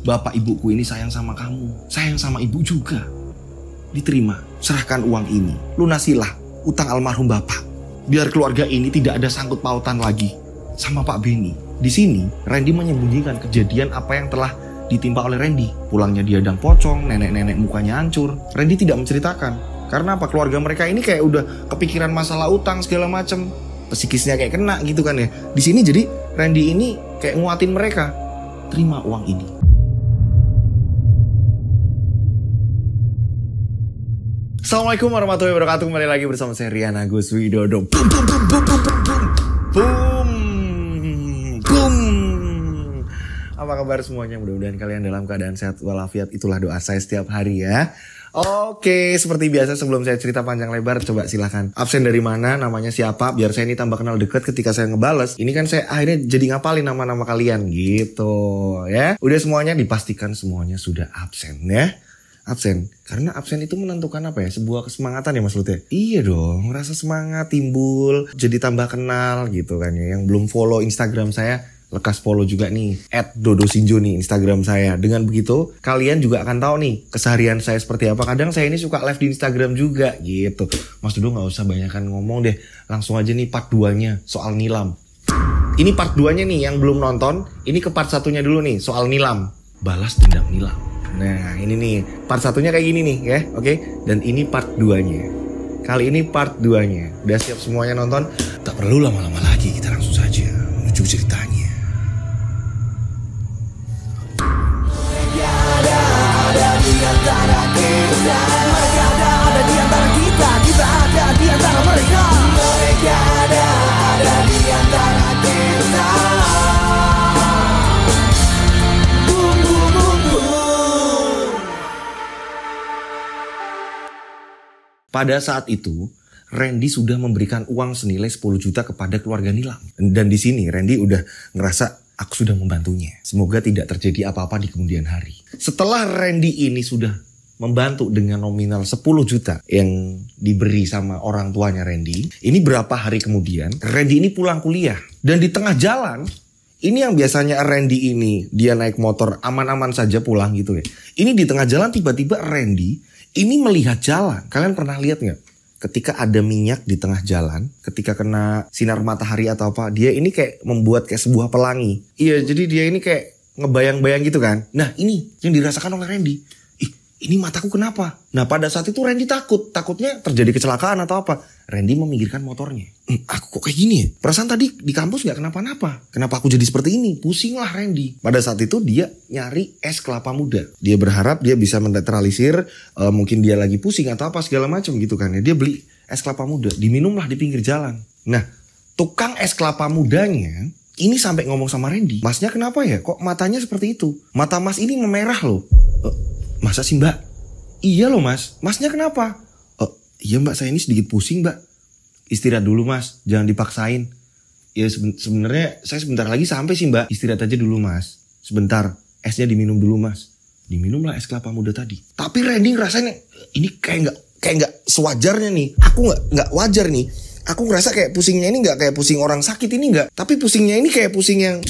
Bapak ibuku ini sayang sama kamu, sayang sama ibu juga. Diterima, serahkan uang ini, lunasilah utang almarhum bapak. Biar keluarga ini tidak ada sangkut pautan lagi sama Pak Benny. Di sini, Randy menyembunyikan kejadian apa yang telah ditimpa oleh Randy. Pulangnya dia dang pocong, nenek-nenek mukanya hancur. Randy tidak menceritakan. Karena apa? Keluarga mereka ini kayak udah kepikiran masalah utang segala macem. Psikisnya kayak kena gitu kan ya. Di sini jadi Randy ini kayak nguatin mereka. Terima uang ini. Assalamualaikum warahmatullahi wabarakatuh. Kembali lagi bersama saya Rian Agus Widodo. Boom, boom, boom, boom, boom, boom, boom. Boom, boom. Apa kabar semuanya? Mudah-mudahan kalian dalam keadaan sehat walafiat. Itulah doa saya setiap hari ya. Oke, seperti biasa sebelum saya cerita panjang lebar, coba silahkan absen dari mana, namanya siapa, biar saya ini tambah kenal deket ketika saya ngebales. Ini kan saya akhirnya jadi ngapalin nama-nama kalian gitu ya. Udah semuanya dipastikan semuanya sudah absen ya. Absen, karena absen itu menentukan apa ya, sebuah kesemangatan ya Mas Lute. Iya dong, rasa semangat timbul, jadi tambah kenal gitu kan ya. Yang belum follow Instagram saya, lekas follow juga nih @dodosinjo nih Instagram saya. Dengan begitu kalian juga akan tahu nih keseharian saya seperti apa. Kadang saya ini suka live di Instagram juga gitu. Mas Dodo gak usah banyakan ngomong deh, langsung aja nih part 2-nya soal nilam. Ini part 2-nya nih yang belum nonton. Ini ke part 1-nya dulu nih soal nilam. Balas dendam nilam. Nah ini nih part 1-nya kayak gini nih ya. Oke. Dan ini part 2-nya. Kali ini part 2-nya. Udah siap semuanya nonton? Tak perlu lama-lama lagi, kita langsung saja menuju ceritanya. Pada saat itu, Randy sudah memberikan uang senilai 10 juta kepada keluarga Nilam. Dan di sini Randy udah ngerasa aku sudah membantunya. Semoga tidak terjadi apa-apa di kemudian hari. Setelah Randy ini sudah membantu dengan nominal 10 juta yang diberi sama orang tuanya Randy. Ini berapa hari kemudian, Randy ini pulang kuliah. Dan di tengah jalan, ini yang biasanya Randy ini, dia naik motor aman-aman saja pulang gitu ya. Ini di tengah jalan tiba-tiba Randy ini melihat jalan. Kalian pernah lihat gak? Ketika ada minyak di tengah jalan, ketika kena sinar matahari atau apa, dia ini kayak membuat kayak sebuah pelangi. Iya, jadi dia ini kayak ngebayang-bayang gitu kan. Nah ini yang dirasakan oleh Randy. Ini mataku kenapa? Nah pada saat itu Randy takutnya terjadi kecelakaan atau apa. Randy meminggirkan motornya. Aku kok kayak gini ya? Perasaan tadi di kampus gak kenapa-napa. Kenapa aku jadi seperti ini? Pusing lah Randy. Pada saat itu dia nyari es kelapa muda. Dia berharap dia bisa menetralisir mungkin dia lagi pusing atau apa segala macam gitu kan ya. Dia beli es kelapa muda. Diminumlah di pinggir jalan. Nah tukang es kelapa mudanya ini sampai ngomong sama Randy. Masnya kenapa ya? Kok matanya seperti itu? Mata mas ini memerah loh. Masa sih mbak? Iya loh mas. Masnya kenapa? Iya mbak, saya ini sedikit pusing mbak. Istirahat dulu mas, jangan dipaksain. Ya sebenarnya saya sebentar lagi sampai sih mbak. Istirahat aja dulu mas. Sebentar, esnya diminum dulu mas. Diminumlah es kelapa muda tadi. Tapi Randy ngerasain ini kayak nggak sewajarnya nih. Aku nggak wajar nih. Aku ngerasa kayak pusingnya ini nggak kayak pusing orang sakit ini nggak. Tapi pusingnya ini kayak pusing yang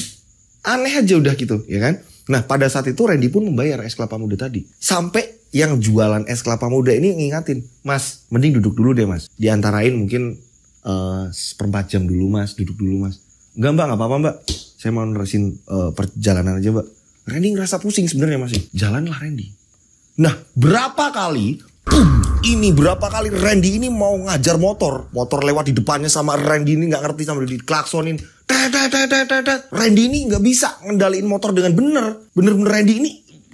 aneh aja udah gitu, ya kan? Nah pada saat itu Randy pun membayar es kelapa muda tadi. Sampai yang jualan es kelapa muda ini ngingatin, mas mending duduk dulu deh mas. Diantarain mungkin seperempat jam dulu mas, duduk dulu mas. Enggak mbak, gak apa-apa mbak. Saya mau nerusin perjalanan aja mbak. Randy ngerasa pusing sebenarnya masih. Jalanlah Randy. Nah berapa kali Randy ini mau ngajar motor. Motor lewat di depannya sama Randy ini gak ngerti sambil diklaksonin. Randy ini gak bisa ngendaliin motor dengan bener. Bener-bener Randy ini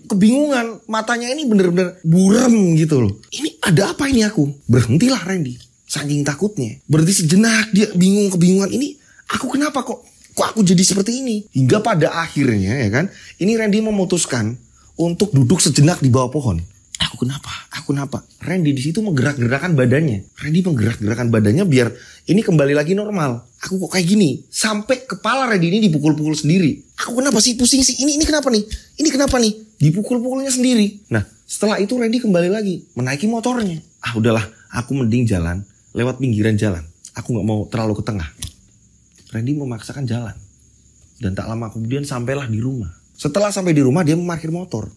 kebingungan. Matanya ini bener-bener buram gitu loh. Ini ada apa ini aku? Berhentilah Randy. Saking takutnya. Berhenti sejenak dia kebingungan ini. Aku kenapa kok aku jadi seperti ini? Hingga pada akhirnya ya kan. Ini Randy memutuskan untuk duduk sejenak di bawah pohon. Aku kenapa? Randy di situ menggerak-gerakan badannya. Randy menggerak-gerakan badannya biar ini kembali lagi normal. Aku kok kayak gini. Sampai kepala Randy ini dipukul-pukul sendiri. Aku kenapa sih pusing sih? Ini kenapa nih? Ini kenapa nih? Dipukul-pukulnya sendiri. Nah, setelah itu Randy kembali lagi menaiki motornya. Udahlah, aku mending jalan lewat pinggiran jalan. Aku nggak mau terlalu ke tengah. Randy memaksakan jalan. Dan tak lama kemudian sampailah di rumah. Setelah sampai di rumah dia memarkir motor.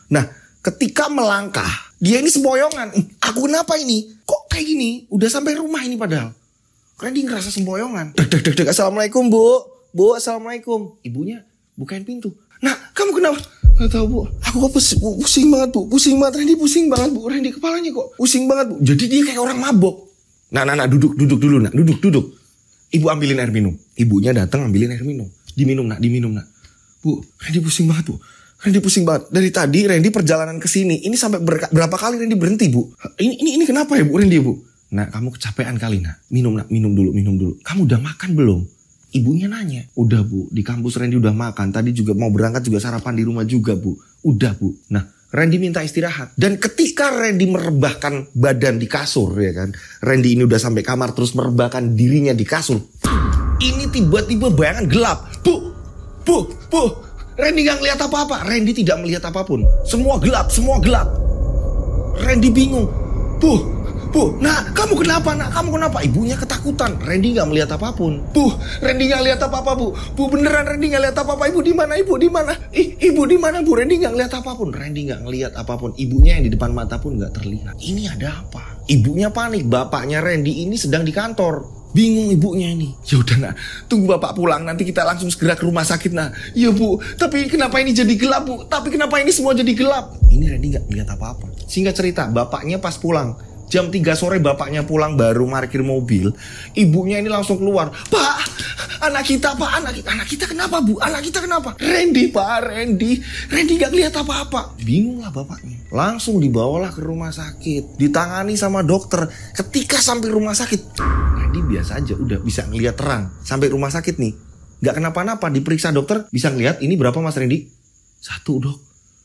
Nah, ketika melangkah, dia ini sempoyongan. Aku kenapa ini? Kok kayak gini? Udah sampai rumah ini padahal. Randy ngerasa sempoyongan. Dek. Assalamualaikum, Bu. Bu, assalamualaikum. Ibunya bukain pintu. Nah, kamu kenapa? Gak tahu, Bu. Aku kok pusing banget, Bu. Pusing banget. Randy pusing banget, Bu. Randy kepalanya kok pusing banget, Bu. Jadi dia kayak orang mabok. Nah, duduk dulu, nak. Duduk. Ibu ambilin air minum. Ibunya datang ambilin air minum. Diminum, nak. Bu, Randy pusing banget, Bu. Randy pusing banget. Dari tadi Randy perjalanan ke sini. Ini sampai berapa kali Randy berhenti, Bu? Ini kenapa ya, Bu, Randy, Bu? Nah, kamu kecapean kali, nak. Minum dulu. Kamu udah makan belum? Ibunya nanya. Udah, Bu. Di kampus Randy udah makan. Tadi juga mau berangkat juga sarapan di rumah juga, Bu. Udah, Bu. Nah, Randy minta istirahat. Dan ketika Randy merebahkan badan di kasur, ya kan. Randy ini udah sampai kamar terus merebahkan dirinya di kasur. Ini tiba-tiba bayangan gelap. Bu. Randy gak ngeliat apa-apa. Randy tidak melihat apapun. Semua gelap. Randy bingung. Bu, nah kamu kenapa, nak? Kamu kenapa? Ibunya ketakutan. Randy gak melihat apapun. Bu, Randy gak lihat apa-apa, Bu. Bu, beneran Randy gak lihat apa-apa. Ibu di mana? Ibu di mana, Bu? Randy gak ngeliat apapun. Randy gak ngelihat apapun. Ibunya yang di depan mata pun gak terlihat. Ini ada apa? Ibunya panik. Bapaknya Randy ini sedang di kantor. Bingung ibunya ini. Ya udah, nak, tunggu bapak pulang, nanti kita langsung segera ke rumah sakit, nak. Iya, Bu, tapi kenapa ini jadi gelap, Bu? Tapi kenapa ini semua jadi gelap? Ini Randy gak lihat apa-apa. Singkat cerita, bapaknya pas pulang jam 3 sore bapaknya pulang baru parkir mobil. Ibunya ini langsung keluar. Pak, anak kita, Pak, anak kita kenapa, Bu? Anak kita kenapa? Randy, Pak, Randy gak lihat apa-apa. Bingung lah bapaknya. Langsung dibawalah ke rumah sakit, ditangani sama dokter. Ketika sampai rumah sakit, Randy biasa aja, udah bisa ngelihat terang. Sampai rumah sakit nih, gak kenapa-napa, diperiksa dokter, bisa ngelihat ini berapa, Mas Randy? 1, Dok.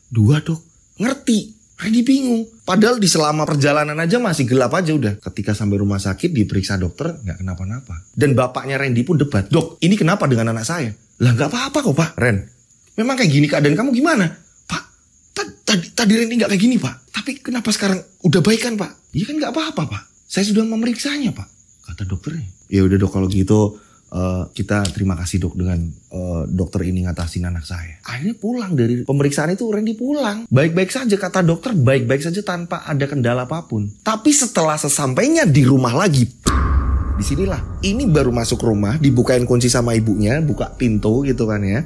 2, Dok. Ngerti. Randy bingung. Padahal di selama perjalanan aja masih gelap aja udah. Ketika sampai rumah sakit diperiksa dokter, gak kenapa-napa. Dan bapaknya Randy pun debat. Dok, ini kenapa dengan anak saya? Lah gak apa-apa kok, Pak. Ren, memang kayak gini keadaan kamu gimana? Pak, tadi Randy gak kayak gini, Pak. Tapi kenapa sekarang udah baik kan, Pak? Iya kan gak apa-apa, Pak. Saya sudah memeriksanya, Pak. Kata dokternya. Ya udah, Dok, kalau gitu kita terima kasih, Dok, dengan dokter ini ngatasin anak saya. Akhirnya pulang dari pemeriksaan itu, Randy pulang. Baik-baik saja, kata dokter, baik-baik saja tanpa ada kendala apapun. Tapi setelah sesampainya di rumah lagi, disinilah, ini baru masuk rumah, dibukain kunci sama ibunya, buka pintu gitu kan ya.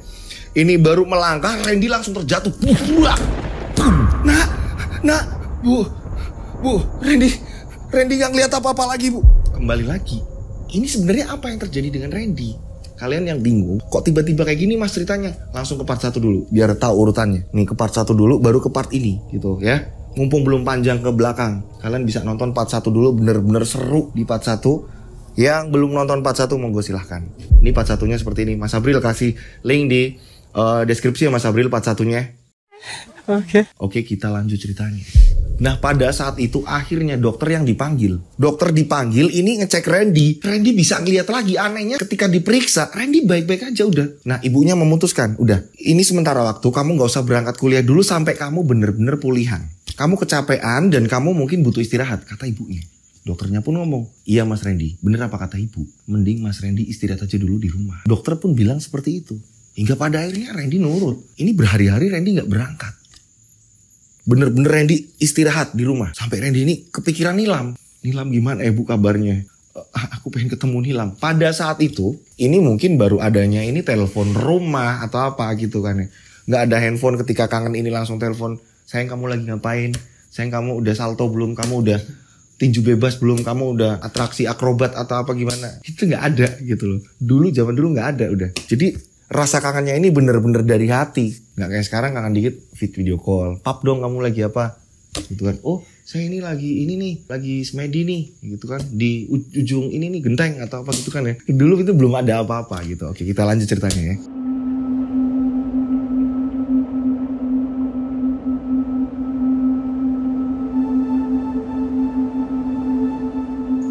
Ini baru melangkah, Randy langsung terjatuh. Nah, Bu, Randy gak ngeliat apa-apa lagi, Bu. Kembali lagi. Ini sebenarnya apa yang terjadi dengan Randy? Kalian yang bingung, kok tiba-tiba kayak gini, Mas, ceritanya? Langsung ke part 1 dulu, biar tahu urutannya. Nih, ke part 1 dulu, baru ke part ini, gitu ya. Mumpung belum panjang ke belakang. Kalian bisa nonton part 1 dulu, bener-bener seru di part 1. Yang belum nonton part 1, monggo silahkan. Ini part 1-nya seperti ini. Mas Abril kasih link di deskripsi ya, Mas Abril, part 1-nya. Oke, kita lanjut ceritanya. Nah, pada saat itu akhirnya dokter yang dipanggil. Dokter dipanggil ini ngecek Randy. Randy bisa ngeliat lagi. Anehnya ketika diperiksa, Randy baik-baik aja udah. Nah, ibunya memutuskan, udah, ini sementara waktu, kamu gak usah berangkat kuliah dulu sampai kamu bener-bener pulihan. Kamu kecapean dan kamu mungkin butuh istirahat, kata ibunya. Dokternya pun ngomong, iya Mas Randy, bener apa kata ibu? Mending Mas Randy istirahat aja dulu di rumah. Dokter pun bilang seperti itu. Hingga pada akhirnya Randy nurut. Ini berhari-hari Randy gak berangkat. Bener-bener Randy istirahat di rumah. Sampai Randy ini kepikiran Nilam. Nilam gimana Bu kabarnya? Aku pengen ketemu Nilam. Pada saat itu, ini mungkin baru adanya ini telepon rumah atau apa gitu kan ya. Gak ada handphone, ketika kangen ini langsung telepon. Sayang, kamu lagi ngapain? Sayang, kamu udah salto belum? Kamu udah tinju bebas belum? Kamu udah atraksi akrobat atau apa gimana? Itu gak ada gitu loh. Zaman dulu gak ada udah. Jadi rasa kangennya ini bener-bener dari hati. Gak kayak sekarang kangen dikit video call. Pap dong, kamu lagi apa? Gitu kan. Oh, saya ini nih, lagi semedi nih. Gitu kan. Di ujung ini nih, genteng atau apa gitu kan ya. Dulu itu belum ada apa-apa gitu. Oke, kita lanjut ceritanya ya.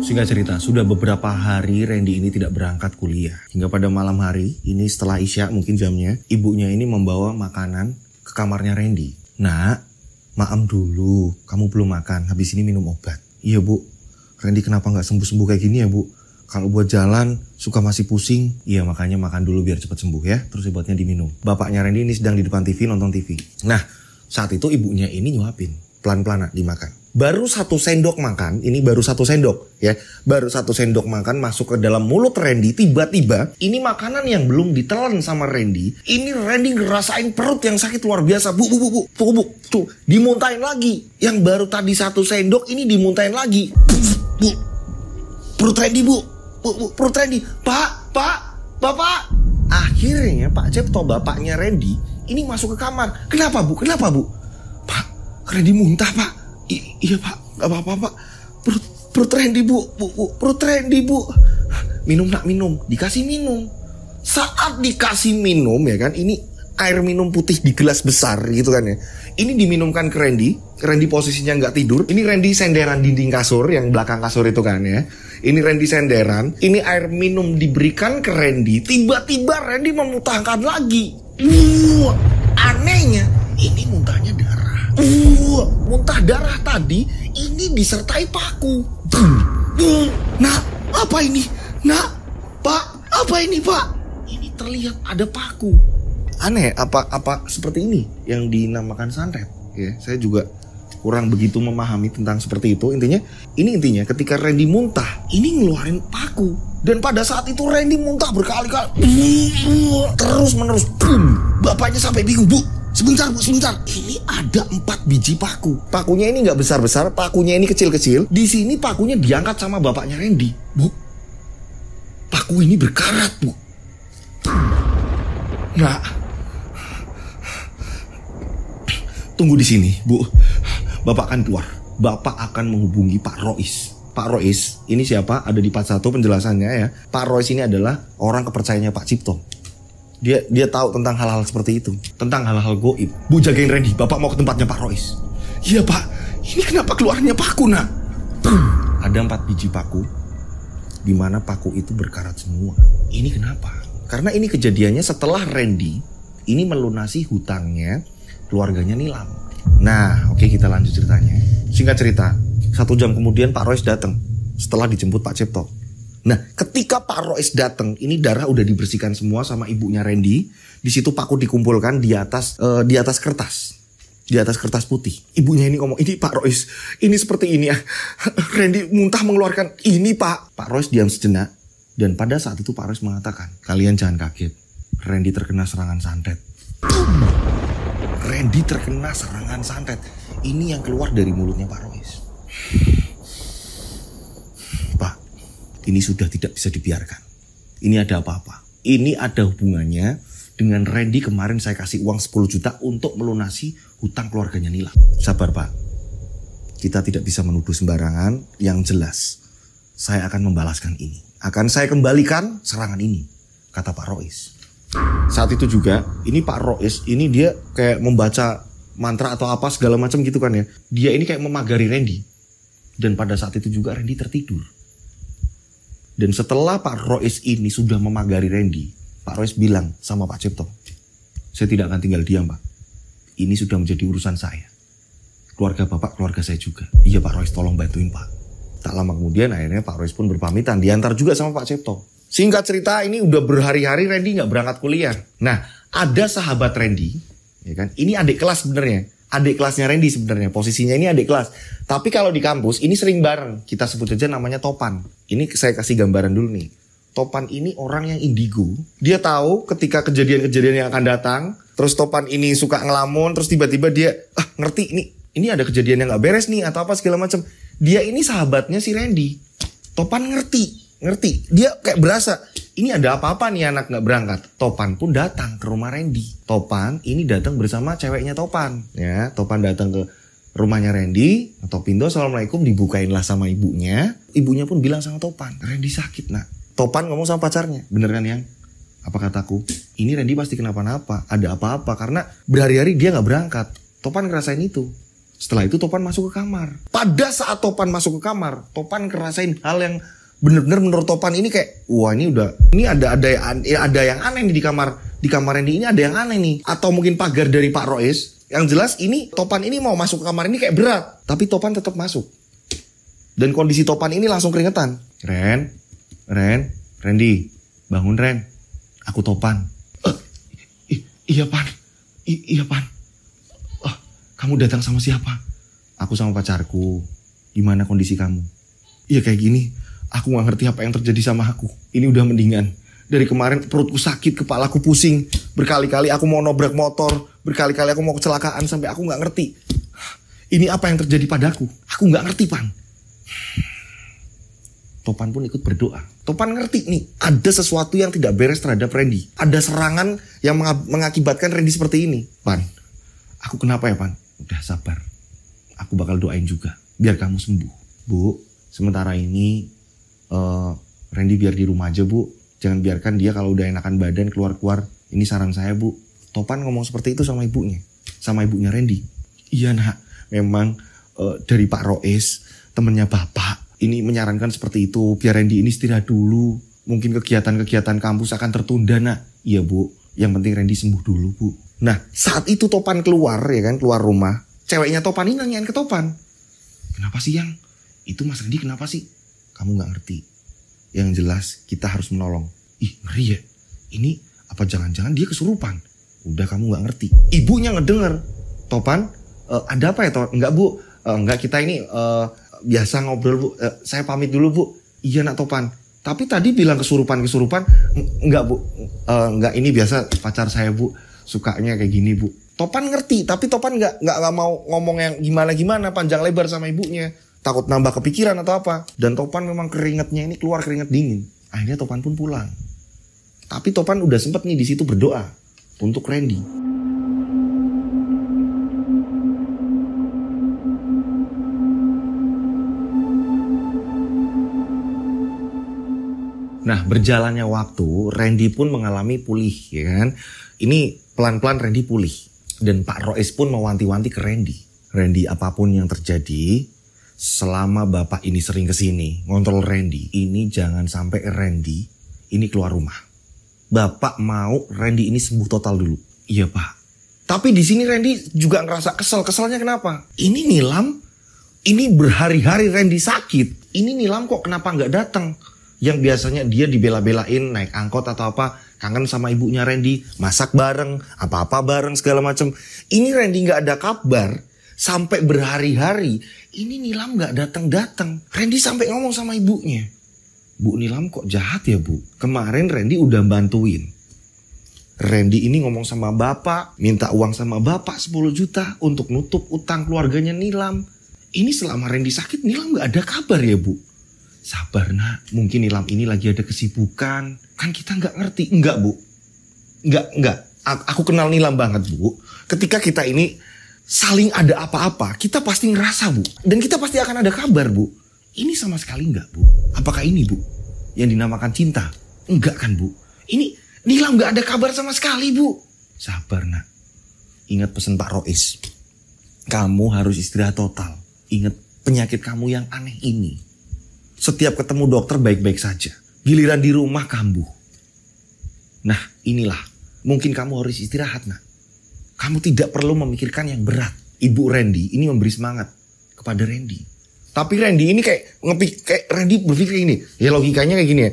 Singkat cerita, sudah beberapa hari Randy ini tidak berangkat kuliah. Hingga pada malam hari, ini setelah Isya mungkin jamnya, ibunya ini membawa makanan ke kamarnya Randy. Nak, maam dulu, kamu belum makan, habis ini minum obat. Iya Bu, Randy kenapa gak sembuh-sembuh kayak gini ya Bu? Kalau buat jalan suka masih pusing. Iya, makanya makan dulu biar cepat sembuh ya. Terus obatnya diminum. Bapaknya Randy ini sedang di depan TV nonton TV. Nah, saat itu ibunya ini nyuapin. Pelan-pelan dimakan. Baru 1 sendok makan, ini baru 1 sendok ya. Baru 1 sendok makan masuk ke dalam mulut Randy. Tiba-tiba ini makanan yang belum ditelan sama Randy. Ini Randy ngerasain perut yang sakit luar biasa. Bu. Tuh, dimuntahin lagi. Yang baru tadi 1 sendok ini dimuntahin lagi. Bu. Perut Randy, Bu. Perut Randy. Pak, Bapak. Akhirnya Pak Cipto, bapaknya Randy, ini masuk ke kamar. Kenapa, Bu? Pak, Randy muntah, Pak. Iya, Pak. Gak apa-apa, Pak. Perut Randy, Bu. Perut Randy, Bu. Minum, nak, minum. Dikasih minum. Saat dikasih minum ya kan, ini air minum putih di gelas besar gitu kan ya. Ini diminumkan ke Randy. Randy posisinya nggak tidur. Ini Randy senderan dinding kasur yang belakang kasur itu kan ya. Ini Randy senderan. Ini air minum diberikan ke Randy. Tiba-tiba Randy memuntahkan lagi. Anehnya ini muntahnya darah. Muntah darah tadi ini disertai paku. Nah, apa ini? Nah, Pak, apa ini, Pak? Ini terlihat ada paku. Aneh, apa seperti ini yang dinamakan santet ya. Saya juga kurang begitu memahami tentang seperti itu. Intinya ketika Randy muntah, ini ngeluarin paku. Dan pada saat itu Randy muntah berkali-kali. Terus menerus. Bapaknya sampai bingung, Bu. Sebentar. Ini ada 4 biji paku. Pakunya ini nggak besar-besar, pakunya ini kecil-kecil. Di sini pakunya diangkat sama bapaknya Randy. Bu, paku ini berkarat, Bu. Nah, tunggu di sini, Bu. Bapak akan keluar. Bapak akan menghubungi Pak Rois. Pak Rois, ini siapa? Ada di part 1 penjelasannya ya. Pak Rois ini adalah orang kepercayaannya Pak Cipto. Dia tahu tentang hal-hal seperti itu, tentang hal-hal goib. Bu, jagain Randy, Bapak mau ke tempatnya Pak Rois. Iya, Pak. Ini kenapa keluarnya paku, nak? Ada 4 biji paku, di mana paku itu berkarat semua. Ini kenapa? Karena ini kejadiannya setelah Randy ini melunasi hutangnya keluarganya Nilam. Nah, oke, kita lanjut ceritanya. Singkat cerita, 1 jam kemudian Pak Rois datang setelah dijemput Pak Cipto. Nah, ketika Pak Rois datang, ini darah udah dibersihkan semua sama ibunya Randy. Di situ paku dikumpulkan di atas kertas. Di atas kertas putih. Ibunya ini ngomong, "Ini Pak Rois, ini seperti ini ya. Randy muntah mengeluarkan ini, Pak." Pak Rois diam sejenak. Dan pada saat itu Pak Rois mengatakan, "Kalian jangan kaget. Randy terkena serangan santet." Randy terkena serangan santet. Ini yang keluar dari mulutnya Pak Rois. Pak, ini sudah tidak bisa dibiarkan. Ini ada apa-apa. Ini ada hubungannya dengan Randy kemarin saya kasih uang 10 juta untuk melunasi hutang keluarganya Nilam. Sabar, Pak. Kita tidak bisa menuduh sembarangan. Yang jelas, saya akan membalaskan ini. Akan saya kembalikan serangan ini, kata Pak Rois. Saat itu juga, ini Pak Rois, ini dia kayak membaca mantra atau apa segala macam gitu kan ya. Dia ini kayak memagari Randy. Dan pada saat itu juga Randy tertidur. Dan setelah Pak Rois ini sudah memagari Randy, Pak Rois bilang sama Pak Cipto, "Saya tidak akan tinggal diam, Pak. Ini sudah menjadi urusan saya. Keluarga Bapak, keluarga saya juga. Iya Pak Rois, tolong bantuin, Pak." Tak lama kemudian akhirnya Pak Rois pun berpamitan, diantar juga sama Pak Cipto. Singkat cerita, ini udah berhari-hari Randy gak berangkat kuliah. Nah, ada sahabat Randy, ya kan? Ini adik kelas sebenarnya. Adik kelasnya Randy sebenarnya. Posisinya ini adik kelas. Tapi kalau di kampus, ini sering bareng. Kita sebut aja namanya Topan. Ini saya kasih gambaran dulu nih. Topan ini orang yang indigo. Dia tahu ketika kejadian-kejadian yang akan datang. Terus Topan ini suka ngelamun. Terus tiba-tiba dia, ngerti ini ada kejadian yang gak beres nih. Atau apa segala macam. Dia ini sahabatnya si Randy. Topan ngerti. Dia kayak berasa, ini ada apa-apa nih anak gak berangkat. Topan pun datang ke rumah Randy. Topan ini datang bersama ceweknya Topan. Ya, Topan datang ke rumahnya Randy. Topindo, assalamualaikum, dibukainlah sama ibunya. Ibunya pun bilang sama Topan, "Randy sakit, nak." Topan ngomong sama pacarnya, "Bener kan yang? Apa kataku? Ini Randy pasti kenapa-napa. Ada apa-apa." Karena berhari-hari dia gak berangkat. Topan ngerasain itu. Setelah itu Topan masuk ke kamar. Pada saat Topan masuk ke kamar, Topan ngerasain hal yang bener-bener menurut Topan ini kayak, wah ini ada yang aneh nih di kamar Randy ini, ada yang aneh nih. Atau mungkin pagar dari Pak Rois. Yang jelas ini Topan ini mau masuk ke kamar ini kayak berat, tapi Topan tetap masuk. Dan kondisi Topan ini langsung keringetan. "Ren, Randy, bangun Ren. Aku Topan. Iya Pan. Iya Pan. Kamu datang sama siapa? Aku sama pacarku. Gimana kondisi kamu? Iya kayak gini. Aku gak ngerti apa yang terjadi sama aku. Ini udah mendingan. Dari kemarin perutku sakit, kepalaku pusing. Berkali-kali aku mau nobrak motor. Berkali-kali aku mau kecelakaan sampai aku gak ngerti. Ini apa yang terjadi padaku? Aku gak ngerti Pan. Topan pun ikut berdoa. Topan ngerti nih, ada sesuatu yang tidak beres terhadap Randy. Ada serangan yang mengakibatkan Randy seperti ini. Pan, aku kenapa ya Pan? Udah sabar. Aku bakal doain juga. Biar kamu sembuh. Bu, sementara ini Randy biar di rumah aja Bu. Jangan biarkan dia kalau udah enakan badan keluar-keluar. Ini saran saya Bu. Topan ngomong seperti itu sama ibunya. Sama ibunya Randy. Iya nak, memang dari Pak Rois, temennya Bapak. Ini menyarankan seperti itu. Biar Randy ini istirahat dulu. Mungkin kegiatan-kegiatan kampus akan tertunda nak. Iya Bu, yang penting Randy sembuh dulu Bu. Nah saat itu Topan keluar ya kan, keluar rumah. Ceweknya Topan ini nanyain ke Topan. Kenapa sih Yang? Itu Mas Randy kenapa sih? Kamu gak ngerti. Yang jelas kita harus menolong. Ih ngeri ya. Ini apa jangan-jangan dia kesurupan? Udah kamu gak ngerti. Ibunya ngedenger. Topan, ada apa ya Topan? Enggak Bu, enggak kita ini biasa ngobrol Bu. Saya pamit dulu Bu. Iya nak Topan. Tapi tadi bilang kesurupan. Enggak Bu. Enggak, ini biasa pacar saya Bu. Sukanya kayak gini Bu. Topan ngerti, tapi Topan nggak mau ngomong yang gimana panjang lebar sama ibunya. Takut nambah kepikiran atau apa. Dan Topan memang keringatnya ini keluar keringat dingin. Akhirnya Topan pun pulang. Tapi Topan udah sempet nih di situ berdoa untuk Randy. Nah, berjalannya waktu, Randy pun mengalami pulih, ya kan? Ini pelan-pelan Randy pulih. Dan Pak Rois pun mewanti-wanti ke Randy. Randy, apapun yang terjadi, selama Bapak ini sering kesini, ngontrol Randy, ini jangan sampai Randy ini keluar rumah. Bapak mau Randy ini sembuh total dulu. Iya Pak. Tapi di sini Randy juga ngerasa kesel. Keselnya kenapa? Ini Nilam, ini berhari-hari Randy sakit. Ini Nilam kok kenapa nggak datang? Yang biasanya dia dibela-belain naik angkot atau apa, kangen sama ibunya Randy, masak bareng, apa-apa bareng segala macam. Ini Randy nggak ada kabar sampai berhari-hari. Ini Nilam nggak datang-datang. Randy sampai ngomong sama ibunya, Bu Nilam kok jahat ya Bu? Kemarin Randy udah bantuin. Randy ini ngomong sama Bapak, minta uang sama Bapak 10 juta untuk nutup utang keluarganya Nilam. Ini selama Randy sakit Nilam nggak ada kabar ya Bu? Sabar nak, mungkin Nilam ini lagi ada kesibukan. Kan kita nggak ngerti. Enggak Bu. Enggak. Aku kenal Nilam banget Bu. Ketika kita ini saling ada apa-apa, kita pasti ngerasa Bu. Dan kita pasti akan ada kabar Bu. Ini sama sekali enggak Bu. Apakah ini Bu yang dinamakan cinta? Enggak kan Bu. Ini Nilam nggak ada kabar sama sekali Bu. Sabar nak. Ingat pesan Pak Rois. Kamu harus istirahat total. Ingat penyakit kamu yang aneh ini. Setiap ketemu dokter baik-baik saja. Giliran di rumah kambuh. Nah inilah. Mungkin kamu harus istirahat nak. Kamu tidak perlu memikirkan yang berat. Ibu Randy ini memberi semangat kepada Randy. Tapi Randy ini kayak Randy berpikir ini. Ya logikanya kayak gini ya.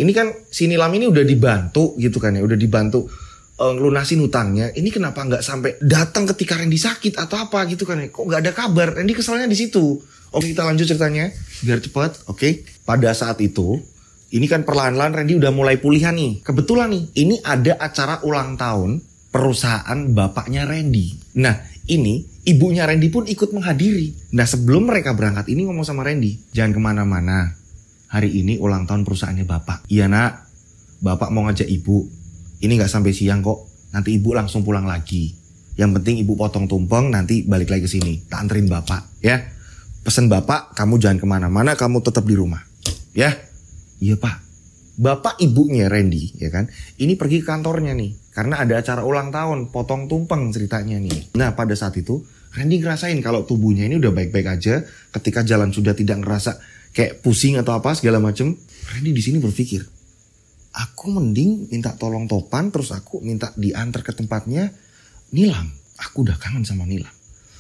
Ini kan si Nilam ini udah dibantu gitu kan ya. Udah dibantu ngelunasin hutangnya. Ini kenapa gak sampai datang ketika Randy sakit atau apa gitu kan ya. Kok gak ada kabar. Randy keselnya di situ. Oke kita lanjut ceritanya biar cepat. Oke. Pada saat itu ini kan perlahan-lahan Randy udah mulai pulihan nih. Kebetulan nih ini ada acara ulang tahun perusahaan bapaknya Randy. Nah ini ibunya Randy pun ikut menghadiri. Nah sebelum mereka berangkat ini ngomong sama Randy. Jangan kemana-mana. Hari ini ulang tahun perusahaannya bapak. Iya nak. Bapak mau ngajak ibu. Ini gak sampai siang kok. Nanti ibu langsung pulang lagi. Yang penting ibu potong tumpeng nanti balik lagi ke sini. Tak anterin bapak ya. Pesan bapak, kamu jangan kemana-mana, kamu tetap di rumah. Ya? Iya pak. Bapak ibunya Randy, ya kan? Ini pergi ke kantornya nih. Karena ada acara ulang tahun, potong tumpeng ceritanya nih. Nah pada saat itu, Randy ngerasain kalau tubuhnya ini udah baik-baik aja. Ketika jalan sudah tidak ngerasa kayak pusing atau apa segala macem. Randy di sini berpikir, aku mending minta tolong Topan, terus aku minta diantar ke tempatnya Nilam. Aku udah kangen sama Nilam.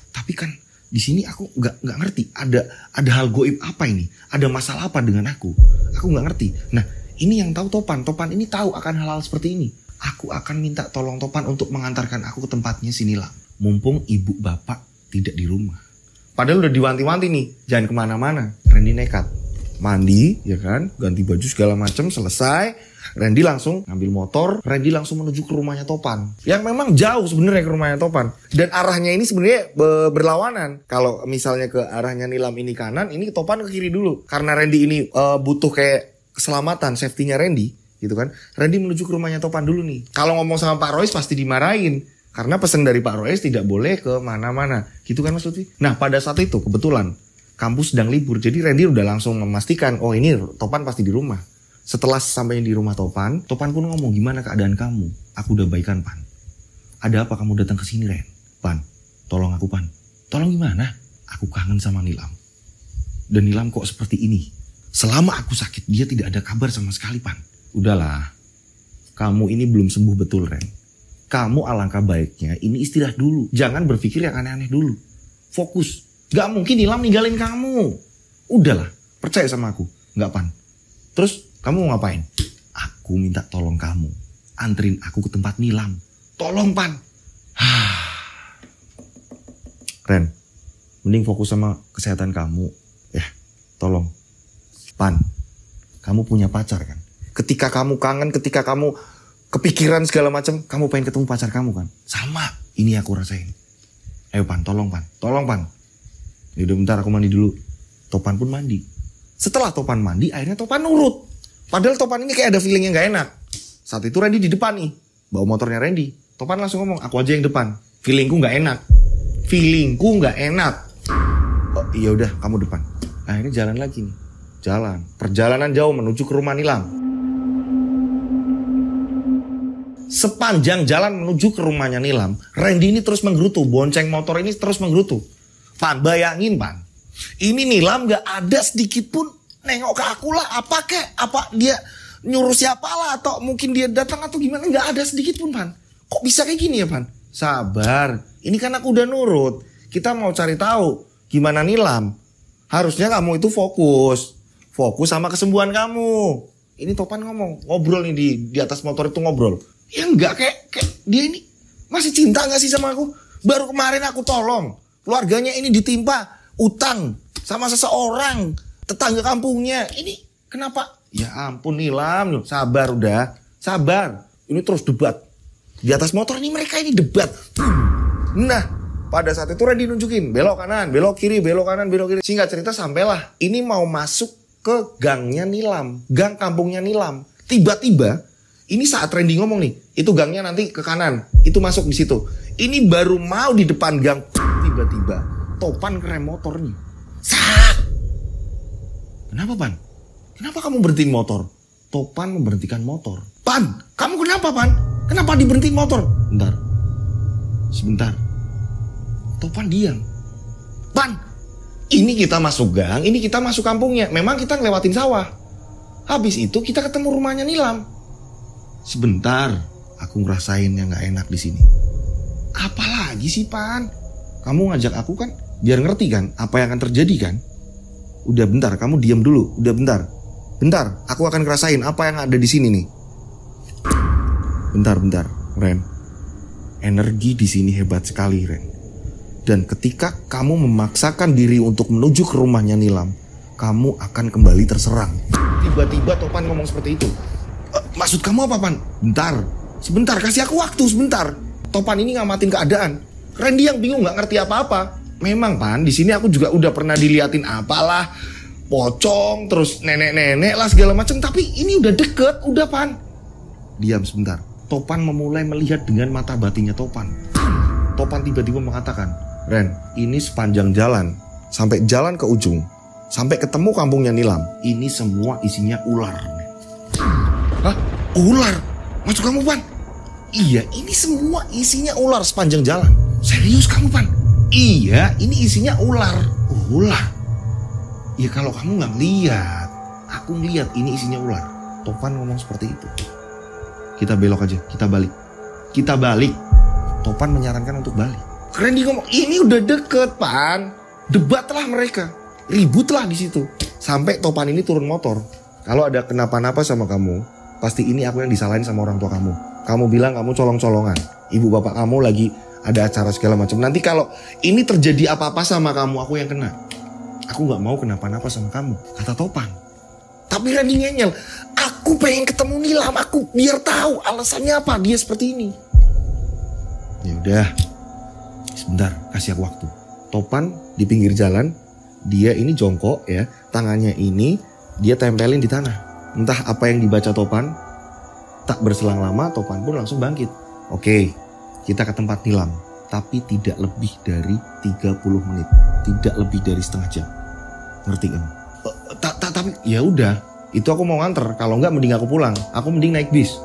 Tapi kan Di sini aku nggak ngerti. Ada hal goib apa ini? Ada masalah apa dengan aku? Aku nggak ngerti. Nah, ini yang tahu Topan. Topan ini tahu akan hal-hal seperti ini. Aku akan minta tolong Topan untuk mengantarkan aku ke tempatnya si Nilam. Mumpung ibu bapak tidak di rumah. Padahal udah diwanti-wanti nih, jangan kemana-mana. Randy nekat. Mandi, ya kan? Ganti baju segala macam, selesai. Randy langsung ngambil motor. Randy langsung menuju ke rumahnya Topan. Yang memang jauh sebenarnya ke rumahnya Topan. Dan arahnya ini sebenarnya berlawanan. Kalau misalnya ke arahnya Nilam ini kanan, ini Topan ke kiri dulu. Karena Randy ini butuh kayak keselamatan, safety-nya Randy. Gitu kan. Randy menuju ke rumahnya Topan dulu nih. Kalau ngomong sama Pak Royce pasti dimarahin. Karena pesan dari Pak Royce tidak boleh ke mana-mana. Gitu kan Mas Lutfi? Nah pada saat itu kebetulan kampus sedang libur. Jadi Randy udah langsung memastikan, oh ini Topan pasti di rumah. Setelah sampainya di rumah Topan pun ngomong, gimana keadaan kamu? Aku udah baikan Pan. Ada apa kamu datang ke sini Ren? Pan, tolong aku Pan. Tolong gimana? Aku kangen sama Nilam. Dan Nilam kok seperti ini? Selama aku sakit dia tidak ada kabar sama sekali Pan. Udahlah, kamu ini belum sembuh betul Ren. Kamu alangkah baiknya ini istirahat dulu. Jangan berpikir yang aneh-aneh dulu. Fokus. Gak mungkin Nilam ninggalin kamu. Udahlah, percaya sama aku. Gak Pan. Terus kamu mau ngapain? Aku minta tolong kamu. Anterin aku ke tempat Nilam. Tolong Pan. Ren, mending fokus sama kesehatan kamu. Ya, tolong. Pan, kamu punya pacar kan? Ketika kamu kangen, ketika kamu kepikiran segala macam, kamu pengen ketemu pacar kamu kan? Sama, ini aku rasain. Ayo Pan, tolong Pan. Tolong Pan. Yaudah bentar aku mandi dulu. Topan pun mandi. Setelah Topan mandi, akhirnya Topan nurut. Padahal Topan ini kayak ada feeling yang gak enak. Saat itu Randy di depan nih. Bawa motornya Randy. Topan langsung ngomong, aku aja yang depan. Feelingku gak enak. Feelingku gak enak. Oh iya udah, kamu depan. Akhirnya jalan lagi nih. Jalan. Perjalanan jauh menuju ke rumah Nilam. Sepanjang jalan menuju ke rumahnya Nilam, Randy ini terus menggerutu. Bonceng motor ini terus menggerutu. Pan, bayangin Pan. Ini Nilam gak ada sedikit pun nengok ke aku lah. Apa kek? Apa dia nyuruh siapa lah? Atau mungkin dia datang atau gimana? Gak ada sedikit pun Pan. Kok bisa kayak gini ya Pan? Sabar. Ini kan aku udah nurut. Kita mau cari tahu gimana Nilam. Harusnya kamu itu fokus. Fokus sama kesembuhan kamu. Ini Topan ngomong. Ngobrol nih di atas motor itu ngobrol. Ya enggak kayak dia ini masih cinta gak sih sama aku? Baru kemarin aku tolong. Keluarganya ini ditimpa utang sama seseorang. Tetangga kampungnya. Ini kenapa? Ya ampun Nilam. Sabar udah. Sabar. Ini terus debat. Di atas motor ini mereka ini debat. Nah pada saat itu Randy nunjukin. Belok kanan, belok kiri, belok kanan, belok kiri. Singkat cerita sampailah. Ini mau masuk ke gangnya Nilam. Gang kampungnya Nilam. Tiba-tiba. Ini saat Randy ngomong nih, itu gangnya nanti ke kanan, itu masuk di situ. Ini baru mau di depan gang, tiba-tiba Topan ngerem motornya. Sak! Kenapa Pan? Kenapa kamu berhentiin motor? Topan memberhentikan motor. Pan, kamu kenapa Pan? Kenapa diberhentiin motor? Bentar, sebentar. Topan diam. Pan, ini kita masuk gang, ini kita masuk kampungnya. Memang kita ngelewatin sawah. Habis itu kita ketemu rumahnya Nilam. Sebentar, aku ngerasain yang gak enak di sini. Apalagi sih Pan? Kamu ngajak aku kan biar ngerti kan apa yang akan terjadi kan? Udah bentar, kamu diam dulu. Udah bentar. Bentar, aku akan ngerasain apa yang ada di sini nih. Bentar, Ren. Energi di sini hebat sekali, Ren. Dan ketika kamu memaksakan diri untuk menuju ke rumahnya Nilam, kamu akan kembali terserang. Tiba-tiba Topan ngomong seperti itu. Maksud kamu apa Pan? Bentar, sebentar, kasih aku waktu sebentar. Topan ini ngamatin keadaan. Randy yang bingung gak ngerti apa-apa. Memang Pan, di sini aku juga udah pernah diliatin apalah, pocong, terus nenek-nenek lah segala macam. Tapi ini udah deket, udah Pan. Diam sebentar. Topan memulai melihat dengan mata batinnya Topan. Topan tiba-tiba mengatakan, Ren, ini sepanjang jalan, sampai jalan ke ujung, sampai ketemu kampungnya Nilam, ini semua isinya ular. Hah? Ular? Maksud kamu Pan? Iya, ini semua isinya ular sepanjang jalan. Serius kamu Pan? Iya, ini isinya ular. Ular? Ya kalau kamu gak ngeliat, aku ngeliat ini isinya ular. Topan ngomong seperti itu. Kita belok aja, kita balik. Kita balik. Topan menyarankan untuk balik. Randy ngomong, ini udah deket Pan. Debatlah mereka, ributlah di situ. Sampai Topan ini turun motor. Kalau ada kenapa-napa sama kamu, pasti ini aku yang disalahin sama orang tua kamu. Kamu bilang kamu colong-colongan. Ibu bapak kamu lagi ada acara segala macam. Nanti kalau ini terjadi apa-apa sama kamu, aku yang kena. Aku gak mau kenapa-napa sama kamu, kata Topan. Tapi Randy ngeyel, aku pengen ketemu Nilam, aku biar tahu alasannya apa dia seperti ini. Ya udah, sebentar, kasih aku waktu. Topan di pinggir jalan, dia ini jongkok ya, tangannya ini dia tempelin di tanah. Entah apa yang dibaca Topan, tak berselang lama Topan pun langsung bangkit. Oke, kita ke tempat Nilam, tapi tidak lebih dari 30 menit, tidak lebih dari setengah jam. Ngerti kan? Tapi ya udah, itu aku mau nganter. Kalau enggak mending aku pulang. Aku mending naik bis.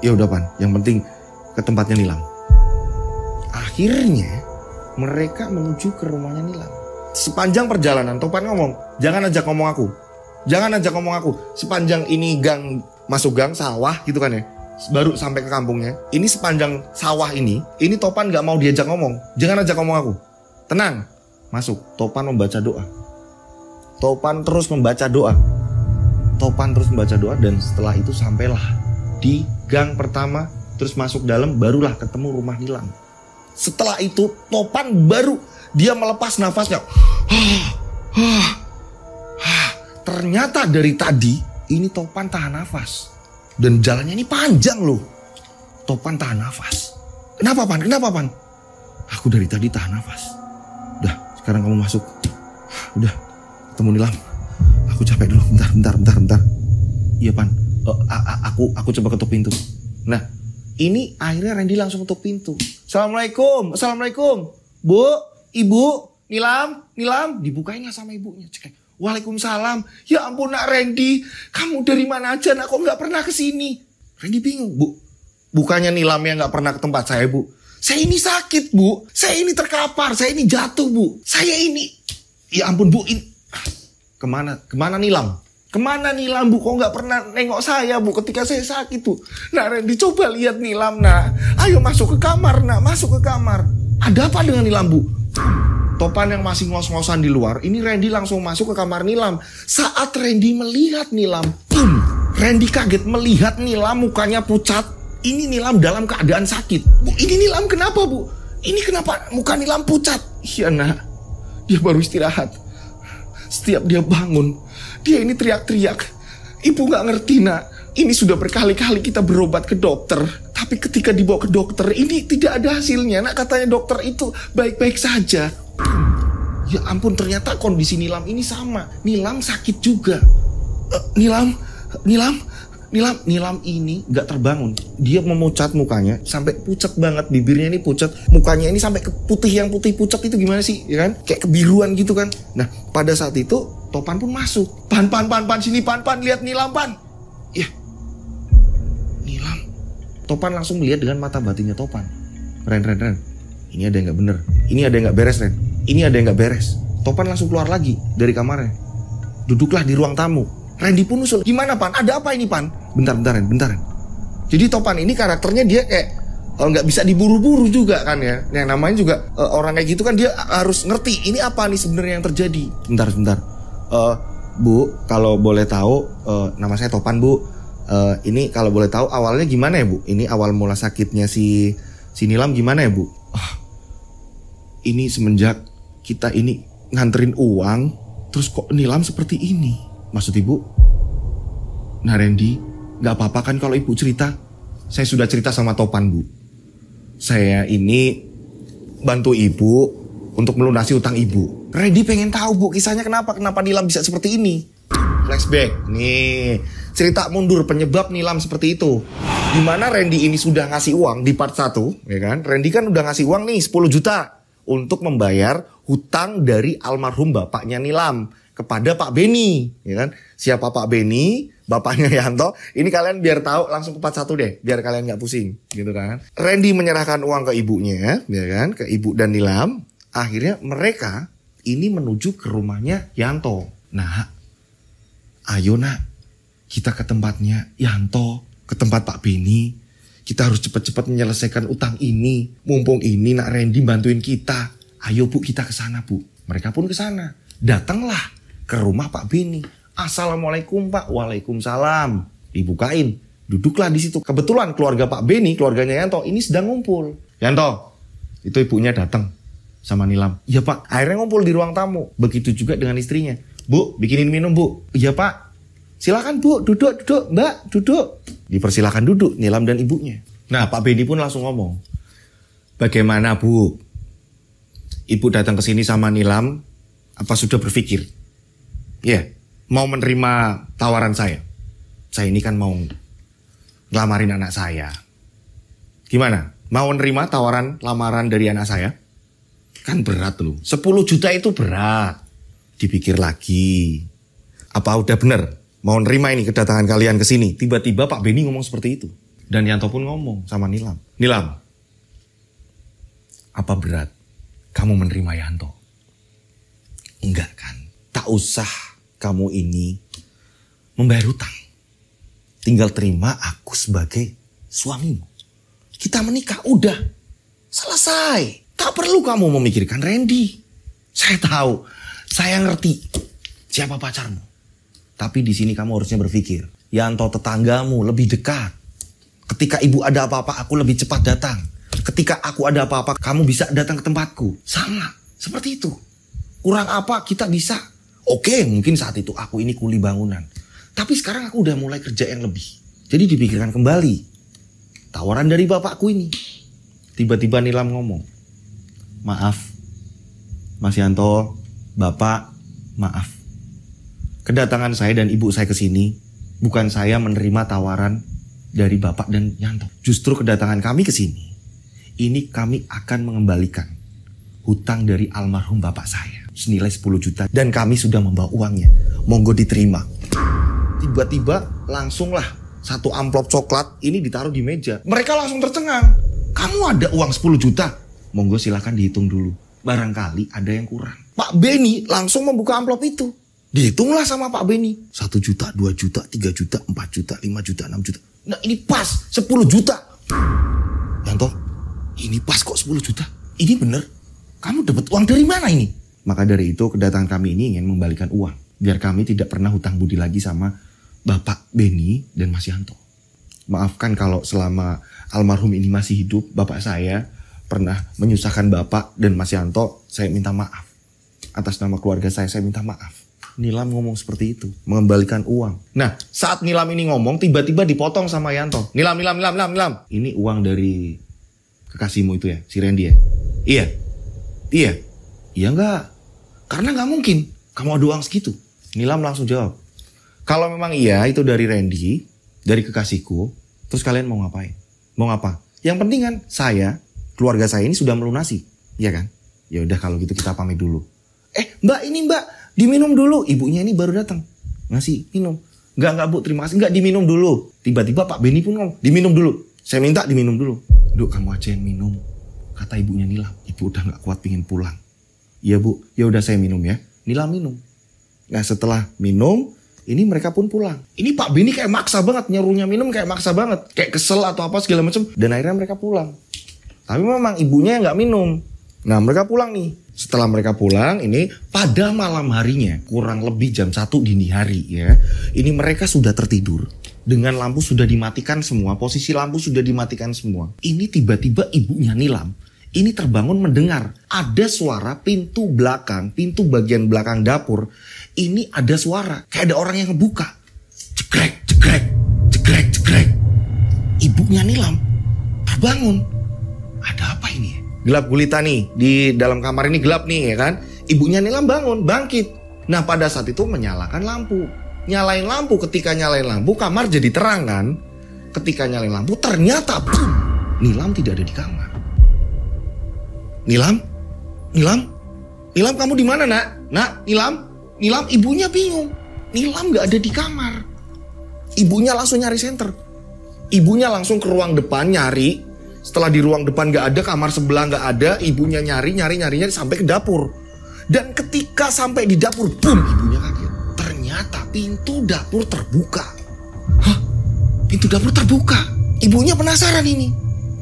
Ya udah Pan, yang penting ke tempatnya Nilam. Akhirnya mereka menuju ke rumahnya Nilam. Sepanjang perjalanan Topan ngomong, jangan ajak ngomong aku. Jangan ajak ngomong aku. Sepanjang ini gang, masuk gang sawah gitu kan ya, baru sampai ke kampungnya. Ini sepanjang sawah ini Topan gak mau diajak ngomong. Jangan ajak ngomong aku. Tenang. Masuk. Topan membaca doa. Topan terus membaca doa. Topan terus membaca doa dan setelah itu sampailah di gang pertama, terus masuk dalam, barulah ketemu rumah Nilam. Setelah itu Topan baru dia melepas nafasnya. Ternyata dari tadi ini Topan tahan nafas. Dan jalannya ini panjang loh. Topan tahan nafas. Kenapa Pan? Kenapa Pan? Aku dari tadi tahan nafas. Udah, sekarang kamu masuk. Udah, ketemu Nilam. Aku capek dulu. Bentar. Iya Pan. Aku coba ketuk pintu. Nah, ini akhirnya Randy langsung ketuk pintu. Assalamualaikum. Bu, Ibu, Nilam. Dibukain lah sama ibunya. Cek. Waalaikumsalam. Ya ampun nak Randy, kamu dari mana aja nak, kok gak pernah kesini? Randy bingung. Bu, bukannya Nilam yang gak pernah ke tempat saya Bu. Saya ini sakit Bu, saya ini terkapar, saya ini jatuh Bu. Saya ini, ya ampun Bu, Kemana Nilam? Kemana Nilam Bu, kok gak pernah nengok saya Bu ketika saya sakit Bu. Nah Randy coba lihat Nilam nak. Ayo masuk ke kamar nak, masuk ke kamar. Ada apa dengan Nilam Bu? Topan yang masih ngos-ngosan di luar, ini Randy langsung masuk ke kamar Nilam. Saat Randy melihat Nilam, Randy kaget melihat Nilam mukanya pucat. Ini Nilam dalam keadaan sakit. Bu, ini Nilam kenapa Bu? Ini kenapa muka Nilam pucat? Iya nak, dia baru istirahat. Setiap dia bangun, dia ini teriak-teriak. Ibu gak ngerti nak, ini sudah berkali-kali kita berobat ke dokter. Tapi ketika dibawa ke dokter, ini tidak ada hasilnya. Nak, katanya dokter itu baik-baik saja. Ya ampun, ternyata kondisi Nilam ini sama. Nilam sakit juga. Nilam ini gak terbangun. Dia memucat mukanya sampai pucat banget, bibirnya ini pucat, mukanya ini sampai ke putih, yang putih pucat itu gimana sih, ya kan? Kayak kebiruan gitu kan. Nah, pada saat itu Topan pun masuk. Pan sini Pan, lihat Nilam Pan. Ya, Nilam. Topan langsung melihat dengan mata batinnya Topan. Ren. Ini ada yang gak bener. Ini ada yang gak beres, Ren. Ini ada yang gak beres. Topan langsung keluar lagi dari kamarnya. Duduklah di ruang tamu. Randy pun usul. Gimana Pan? Ada apa ini Pan? Bentar Ren. Jadi Topan ini karakternya dia kayak gak bisa diburu-buru juga kan ya. Yang namanya juga orang kayak gitu kan, dia harus ngerti ini apa nih sebenarnya yang terjadi. Bentar. Bu, kalau boleh tahu, nama saya Topan Bu. Ini kalau boleh tahu awalnya gimana ya Bu? Ini awal mula sakitnya si Nilam gimana ya Bu? Ini semenjak kita ini nganterin uang, terus kok Nilam seperti ini. Maksud Ibu? Nah Randy, gak apa-apa kan kalau Ibu cerita? Saya sudah cerita sama Topan Bu. Saya ini bantu Ibu untuk melunasi utang Ibu. Randy pengen tahu Bu, kisahnya kenapa Nilam bisa seperti ini. Flashback, nih cerita mundur penyebab Nilam seperti itu. Dimana Randy ini sudah ngasih uang di part 1, ya kan? Randy kan udah ngasih uang nih 10 juta untuk membayar hutang dari almarhum bapaknya Nilam kepada Pak Beni, ya kan? Siapa Pak Beni? Bapaknya Yanto. Ini kalian biar tahu langsung ke part 1 deh, biar kalian nggak pusing, gitu kan? Randy menyerahkan uang ke ibunya, ya kan? Ke ibu dan Nilam. Akhirnya mereka ini menuju ke rumahnya Yanto. Nah, ayo nak, kita ke tempatnya Yanto, ke tempat Pak Beni. Kita harus cepat-cepat menyelesaikan utang ini. Mumpung ini nak Randy bantuin kita. Ayo Bu, kita ke sana Bu. Mereka pun ke sana. Datanglah ke rumah Pak Beni. Assalamualaikum Pak. Waalaikumsalam. Dibukain. Duduklah di situ. Kebetulan keluarga Pak Beni, keluarganya Yanto, ini sedang ngumpul. Yanto, itu ibunya datang sama Nilam. Iya Pak. Akhirnya ngumpul di ruang tamu. Begitu juga dengan istrinya. Bu, bikinin minum Bu. Iya Pak. Silakan Bu, duduk. Mbak, duduk. Dipersilakan duduk Nilam dan ibunya. Nah, Pak Beni pun langsung ngomong. Bagaimana Bu? Ibu datang ke sini sama Nilam, apa sudah berpikir? Ya, mau menerima tawaran saya. Saya ini kan mau ngelamarin anak saya. Gimana? Mau menerima tawaran lamaran dari anak saya? Kan berat loh. 10 juta itu berat. Dipikir lagi. Apa udah bener? Mau nerima ini kedatangan kalian ke sini. Tiba-tiba Pak Beni ngomong seperti itu. Dan Yanto pun ngomong sama Nilam. Nilam, apa berat kamu menerima Yanto? Enggak kan? Tak usah kamu ini membayar hutang. Tinggal terima aku sebagai suamimu. Kita menikah, udah. Selesai. Tak perlu kamu memikirkan Randy. Saya tahu, saya ngerti siapa pacarmu. Tapi di sini kamu harusnya berpikir, Yanto tetanggamu lebih dekat. Ketika ibu ada apa-apa, aku lebih cepat datang. Ketika aku ada apa-apa, kamu bisa datang ke tempatku. Sama, seperti itu. Kurang apa kita bisa? Oke, mungkin saat itu aku ini kuli bangunan. Tapi sekarang aku udah mulai kerja yang lebih. Jadi dipikirkan kembali. Tawaran dari bapakku ini. Tiba-tiba Nilam ngomong, maaf, Mas Yanto, Bapak, maaf. Kedatangan saya dan ibu saya ke sini bukan saya menerima tawaran dari Bapak dan Yanto. Justru kedatangan kami ke sini, ini kami akan mengembalikan hutang dari almarhum Bapak saya senilai 10 juta dan kami sudah membawa uangnya. Monggo diterima. Tiba-tiba langsunglah satu amplop coklat ini ditaruh di meja. Mereka langsung tercengang. Kamu ada uang 10 juta? Monggo silakan dihitung dulu. Barangkali ada yang kurang. Pak Beni langsung membuka amplop itu. Dihitunglah sama Pak Beni. 1 juta, 2 juta, 3 juta, 4 juta, 5 juta, 6 juta. Nah ini pas 10 juta. Yanto, ini pas kok 10 juta. Ini bener. Kamu dapat uang dari mana ini? Maka dari itu kedatangan kami ini ingin membalikan uang. Biar kami tidak pernah hutang budi lagi sama Bapak Beni dan Mas Yanto. Maafkan kalau selama almarhum ini masih hidup, Bapak saya pernah menyusahkan Bapak dan Mas Yanto. Saya minta maaf. Atas nama keluarga saya minta maaf. Nilam ngomong seperti itu, mengembalikan uang. Nah, saat Nilam ini ngomong, tiba-tiba dipotong sama Yanto. Nilam. Ini uang dari kekasihmu itu ya, si Randy ya? Iya enggak. Karena nggak mungkin kamu ada uang segitu. Nilam langsung jawab, kalau memang iya itu dari Randy, dari kekasihku, terus kalian mau ngapain? Mau ngapa? Yang penting kan saya, keluarga saya ini sudah melunasi, iya kan? Ya udah kalau gitu kita pamit dulu. Mbak, diminum dulu. Ibunya ini baru datang. Ngasih minum. Enggak Bu, terima kasih. Enggak, diminum dulu. Tiba-tiba Pak Beni pun ngomong, diminum dulu. Saya minta diminum dulu. Duk, kamu aja yang minum. Kata ibunya Nilam. Ibu udah gak kuat pingin pulang. Iya Bu, ya udah saya minum ya. Nilam minum. Nah setelah minum, ini mereka pun pulang. Ini Pak Beni kayak maksa banget. Nyuruhnya minum kayak maksa banget. Kayak kesel atau apa segala macam. Dan akhirnya mereka pulang. Tapi memang ibunya yang gak minum. Nah mereka pulang nih. Setelah mereka pulang, ini pada malam harinya, kurang lebih jam 1 dini hari ya. Ini mereka sudah tertidur. Dengan lampu sudah dimatikan semua, posisi lampu sudah dimatikan semua. Ini tiba-tiba ibunya Nilam, ini terbangun mendengar ada suara pintu belakang, pintu bagian belakang dapur. Ini ada suara, kayak ada orang yang ngebuka. Cekrek. Ibunya Nilam terbangun. Ada apa ini? Gelap gulita nih, di dalam kamar ini gelap nih ya kan. Ibunya Nilam bangun, bangkit. Nah pada saat itu menyalakan lampu. Nyalain lampu, ketika nyalain lampu kamar jadi terang kan. Ketika nyalain lampu ternyata boom, Nilam tidak ada di kamar. Nilam kamu di mana nak? Nilam ibunya bingung. Nilam gak ada di kamar. Ibunya langsung nyari senter. Ibunya langsung ke ruang depan nyari. Setelah di ruang depan gak ada, kamar sebelah gak ada, ibunya nyari sampai ke dapur. Dan ketika sampai di dapur, boom, ibunya kaget. Ternyata pintu dapur terbuka. Hah? Pintu dapur terbuka? Ibunya penasaran ini.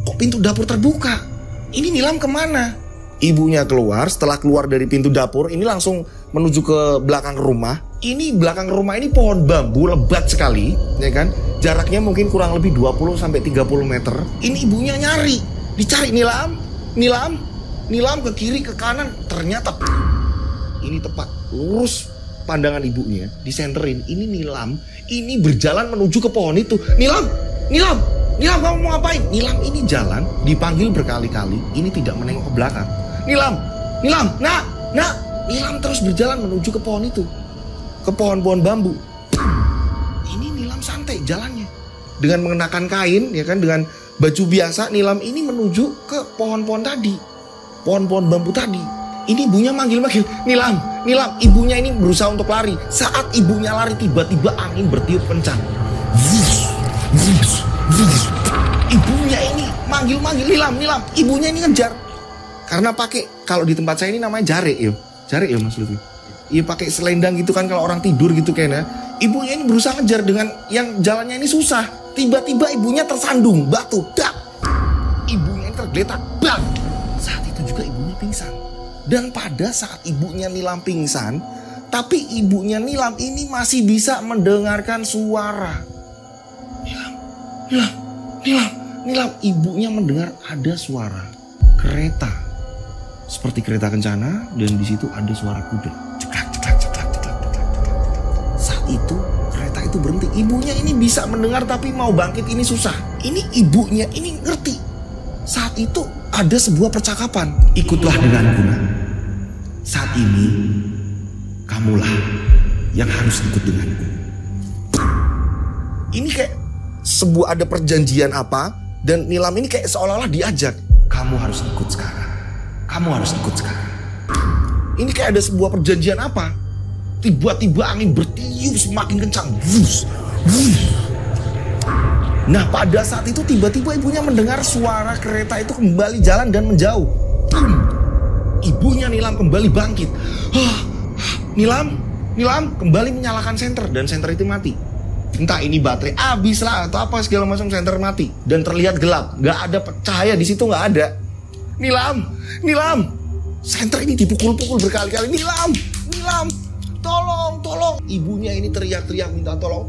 Kok pintu dapur terbuka? Ini Nilam kemana? Ibunya keluar, setelah keluar dari pintu dapur, ini langsung menuju ke belakang rumah. Ini belakang rumah ini pohon bambu lebat sekali, ya kan? Jaraknya mungkin kurang lebih 20-30 meter. Ini ibunya nyari, dicari Nilam ke kiri ke kanan, ternyata ini tepat lurus pandangan ibunya, disenterin. Ini Nilam, ini berjalan menuju ke pohon itu. Nilam, kamu mau ngapain? Nilam ini jalan, dipanggil berkali-kali, ini tidak menengok ke belakang. Nilam, nak. Nilam terus berjalan menuju ke pohon itu, ke pohon-pohon bambu. Ini Nilam santai jalannya, dengan mengenakan kain, ya kan, dengan baju biasa. Nilam ini menuju ke pohon-pohon tadi, pohon-pohon bambu tadi. Ini ibunya manggil-manggil, Nilam. Ibunya ini berusaha untuk lari. Saat ibunya lari, tiba-tiba angin bertiup kencang. Ibunya ini manggil-manggil, Nilam. Ibunya ini ngejar. Karena pakai, kalau di tempat saya ini namanya jarik ya Mas Lutfi. Iya, pakai selendang gitu kan kalau orang tidur gitu kayaknya. Ibunya ini berusaha ngejar dengan yang jalannya ini susah. Tiba-tiba ibunya tersandung batu, dak. Ibunya ini tergeletak, bang. Saat itu juga ibunya pingsan. Dan pada saat ibunya Nilam pingsan, tapi ibunya Nilam ini masih bisa mendengarkan suara. Nilam, ibunya mendengar ada suara kereta, seperti kereta kencana, dan di situ ada suara kuda. Ceklak. Saat itu kereta itu berhenti. Ibunya ini bisa mendengar tapi mau bangkit ini susah. Ini ibunya ini ngerti. Saat itu ada sebuah percakapan. Ikutlah denganku. Saat ini kamulah yang harus ikut denganku. Ini kayak sebuah ada perjanjian apa, dan Nilam ini kayak seolah-olah diajak. Kamu harus ikut sekarang. Ini kayak ada sebuah perjanjian apa. Tiba-tiba angin bertiup semakin kencang. Nah, pada saat itu tiba-tiba ibunya mendengar suara kereta itu kembali jalan dan menjauh. Ibunya Nilam kembali bangkit. Nilam kembali menyalakan senter, dan senter itu mati. Entah ini baterai habis lah atau apa segala macam, senter mati dan terlihat gelap, nggak ada cahaya di situ, nggak ada. Nilam, senter ini dipukul-pukul berkali-kali. Nilam, tolong. Ibunya ini teriak-teriak minta tolong.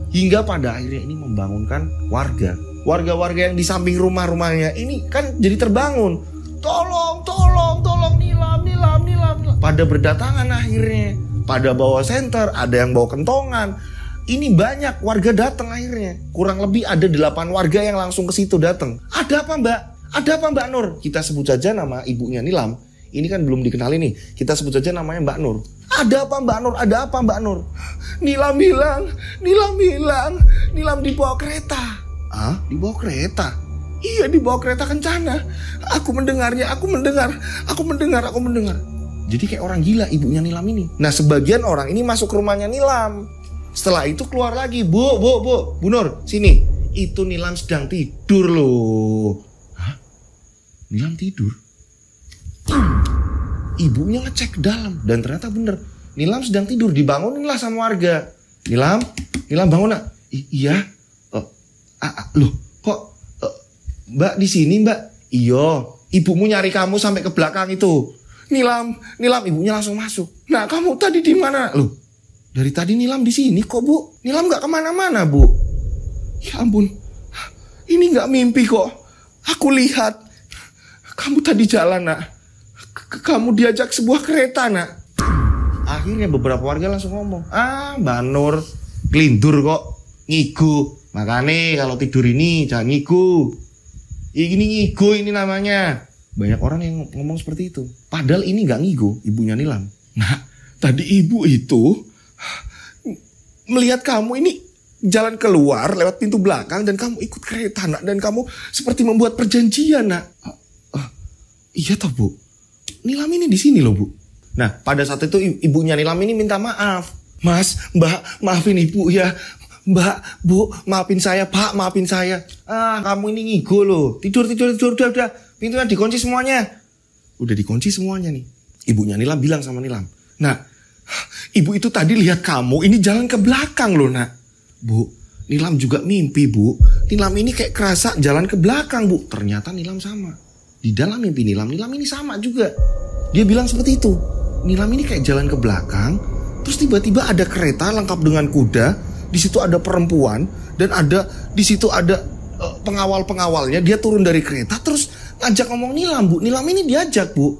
Hingga pada akhirnya ini membangunkan warga yang di samping rumahnya ini kan jadi terbangun. Tolong, Nilam. Pada berdatangan akhirnya, pada bawa senter, ada yang bawa kentongan. Ini banyak warga datang akhirnya. Kurang lebih ada 8 warga yang langsung ke situ datang. Ada apa Mbak Nur? Kita sebut saja nama ibunya Nilam. Ini kan belum dikenali nih. Kita sebut saja namanya Mbak Nur. Ada apa Mbak Nur? Nilam bilang, Nilam dibawa kereta. Dibawa kereta? Iya, dibawa kereta kencana. Aku mendengar. Jadi kayak orang gila ibunya Nilam ini. Nah, sebagian orang ini masuk ke rumahnya Nilam. Setelah itu keluar lagi. Bu Nur, sini. Itu Nilam sedang tidur loh. Nilam tidur? Ibunya ngecek ke dalam, dan ternyata bener. Nilam sedang tidur, dibangunin lah sama warga. Nilam bangun nak. Iya. Loh, kok Mbak di sini Mbak? Iya, ibumu nyari kamu sampai ke belakang itu. Nilam, ibunya langsung masuk. Nah, kamu tadi di mana? Loh, dari tadi Nilam di sini kok Bu. Nilam nggak kemana-mana Bu. Ya ampun, ini nggak mimpi kok. Aku lihat kamu tadi jalan nak. Kamu diajak sebuah kereta nak. Akhirnya beberapa warga langsung ngomong, Mbak Nur kelindur kok, ngigo. Makanya kalau tidur ini jangan ngigo. Ini ngigo ini namanya. Banyak orang yang ngomong seperti itu. Padahal ini gak ngigo ibunya Nilam. Nah, tadi ibu itu melihat kamu ini jalan keluar lewat pintu belakang, dan kamu ikut kereta nak, dan kamu seperti membuat perjanjian nak. Iya toh Bu, Nilam ini di sini loh Bu. Nah, pada saat itu ibunya Nilam ini minta maaf. Mas, Mbak, maafin ibu ya. Mbak, Bu, maafin saya. Pak, maafin saya. Kamu ini ngigo loh. Tidur, udah. Pintunya dikunci semuanya. Udah dikunci semuanya nih. Ibunya Nilam bilang sama Nilam, nah, ibu itu tadi lihat kamu ini jalan ke belakang loh nak. Bu, Nilam juga mimpi Bu. Nilam ini kayak kerasa jalan ke belakang Bu. Ternyata Nilam sama. Di dalam mimpi Nilam ini sama juga. Dia bilang seperti itu. Nilam ini kayak jalan ke belakang, terus tiba-tiba ada kereta lengkap dengan kuda. Di situ ada perempuan dan di situ ada pengawal-pengawalnya. Dia turun dari kereta terus ngajak ngomong Nilam, Bu. Nilam ini diajak, Bu.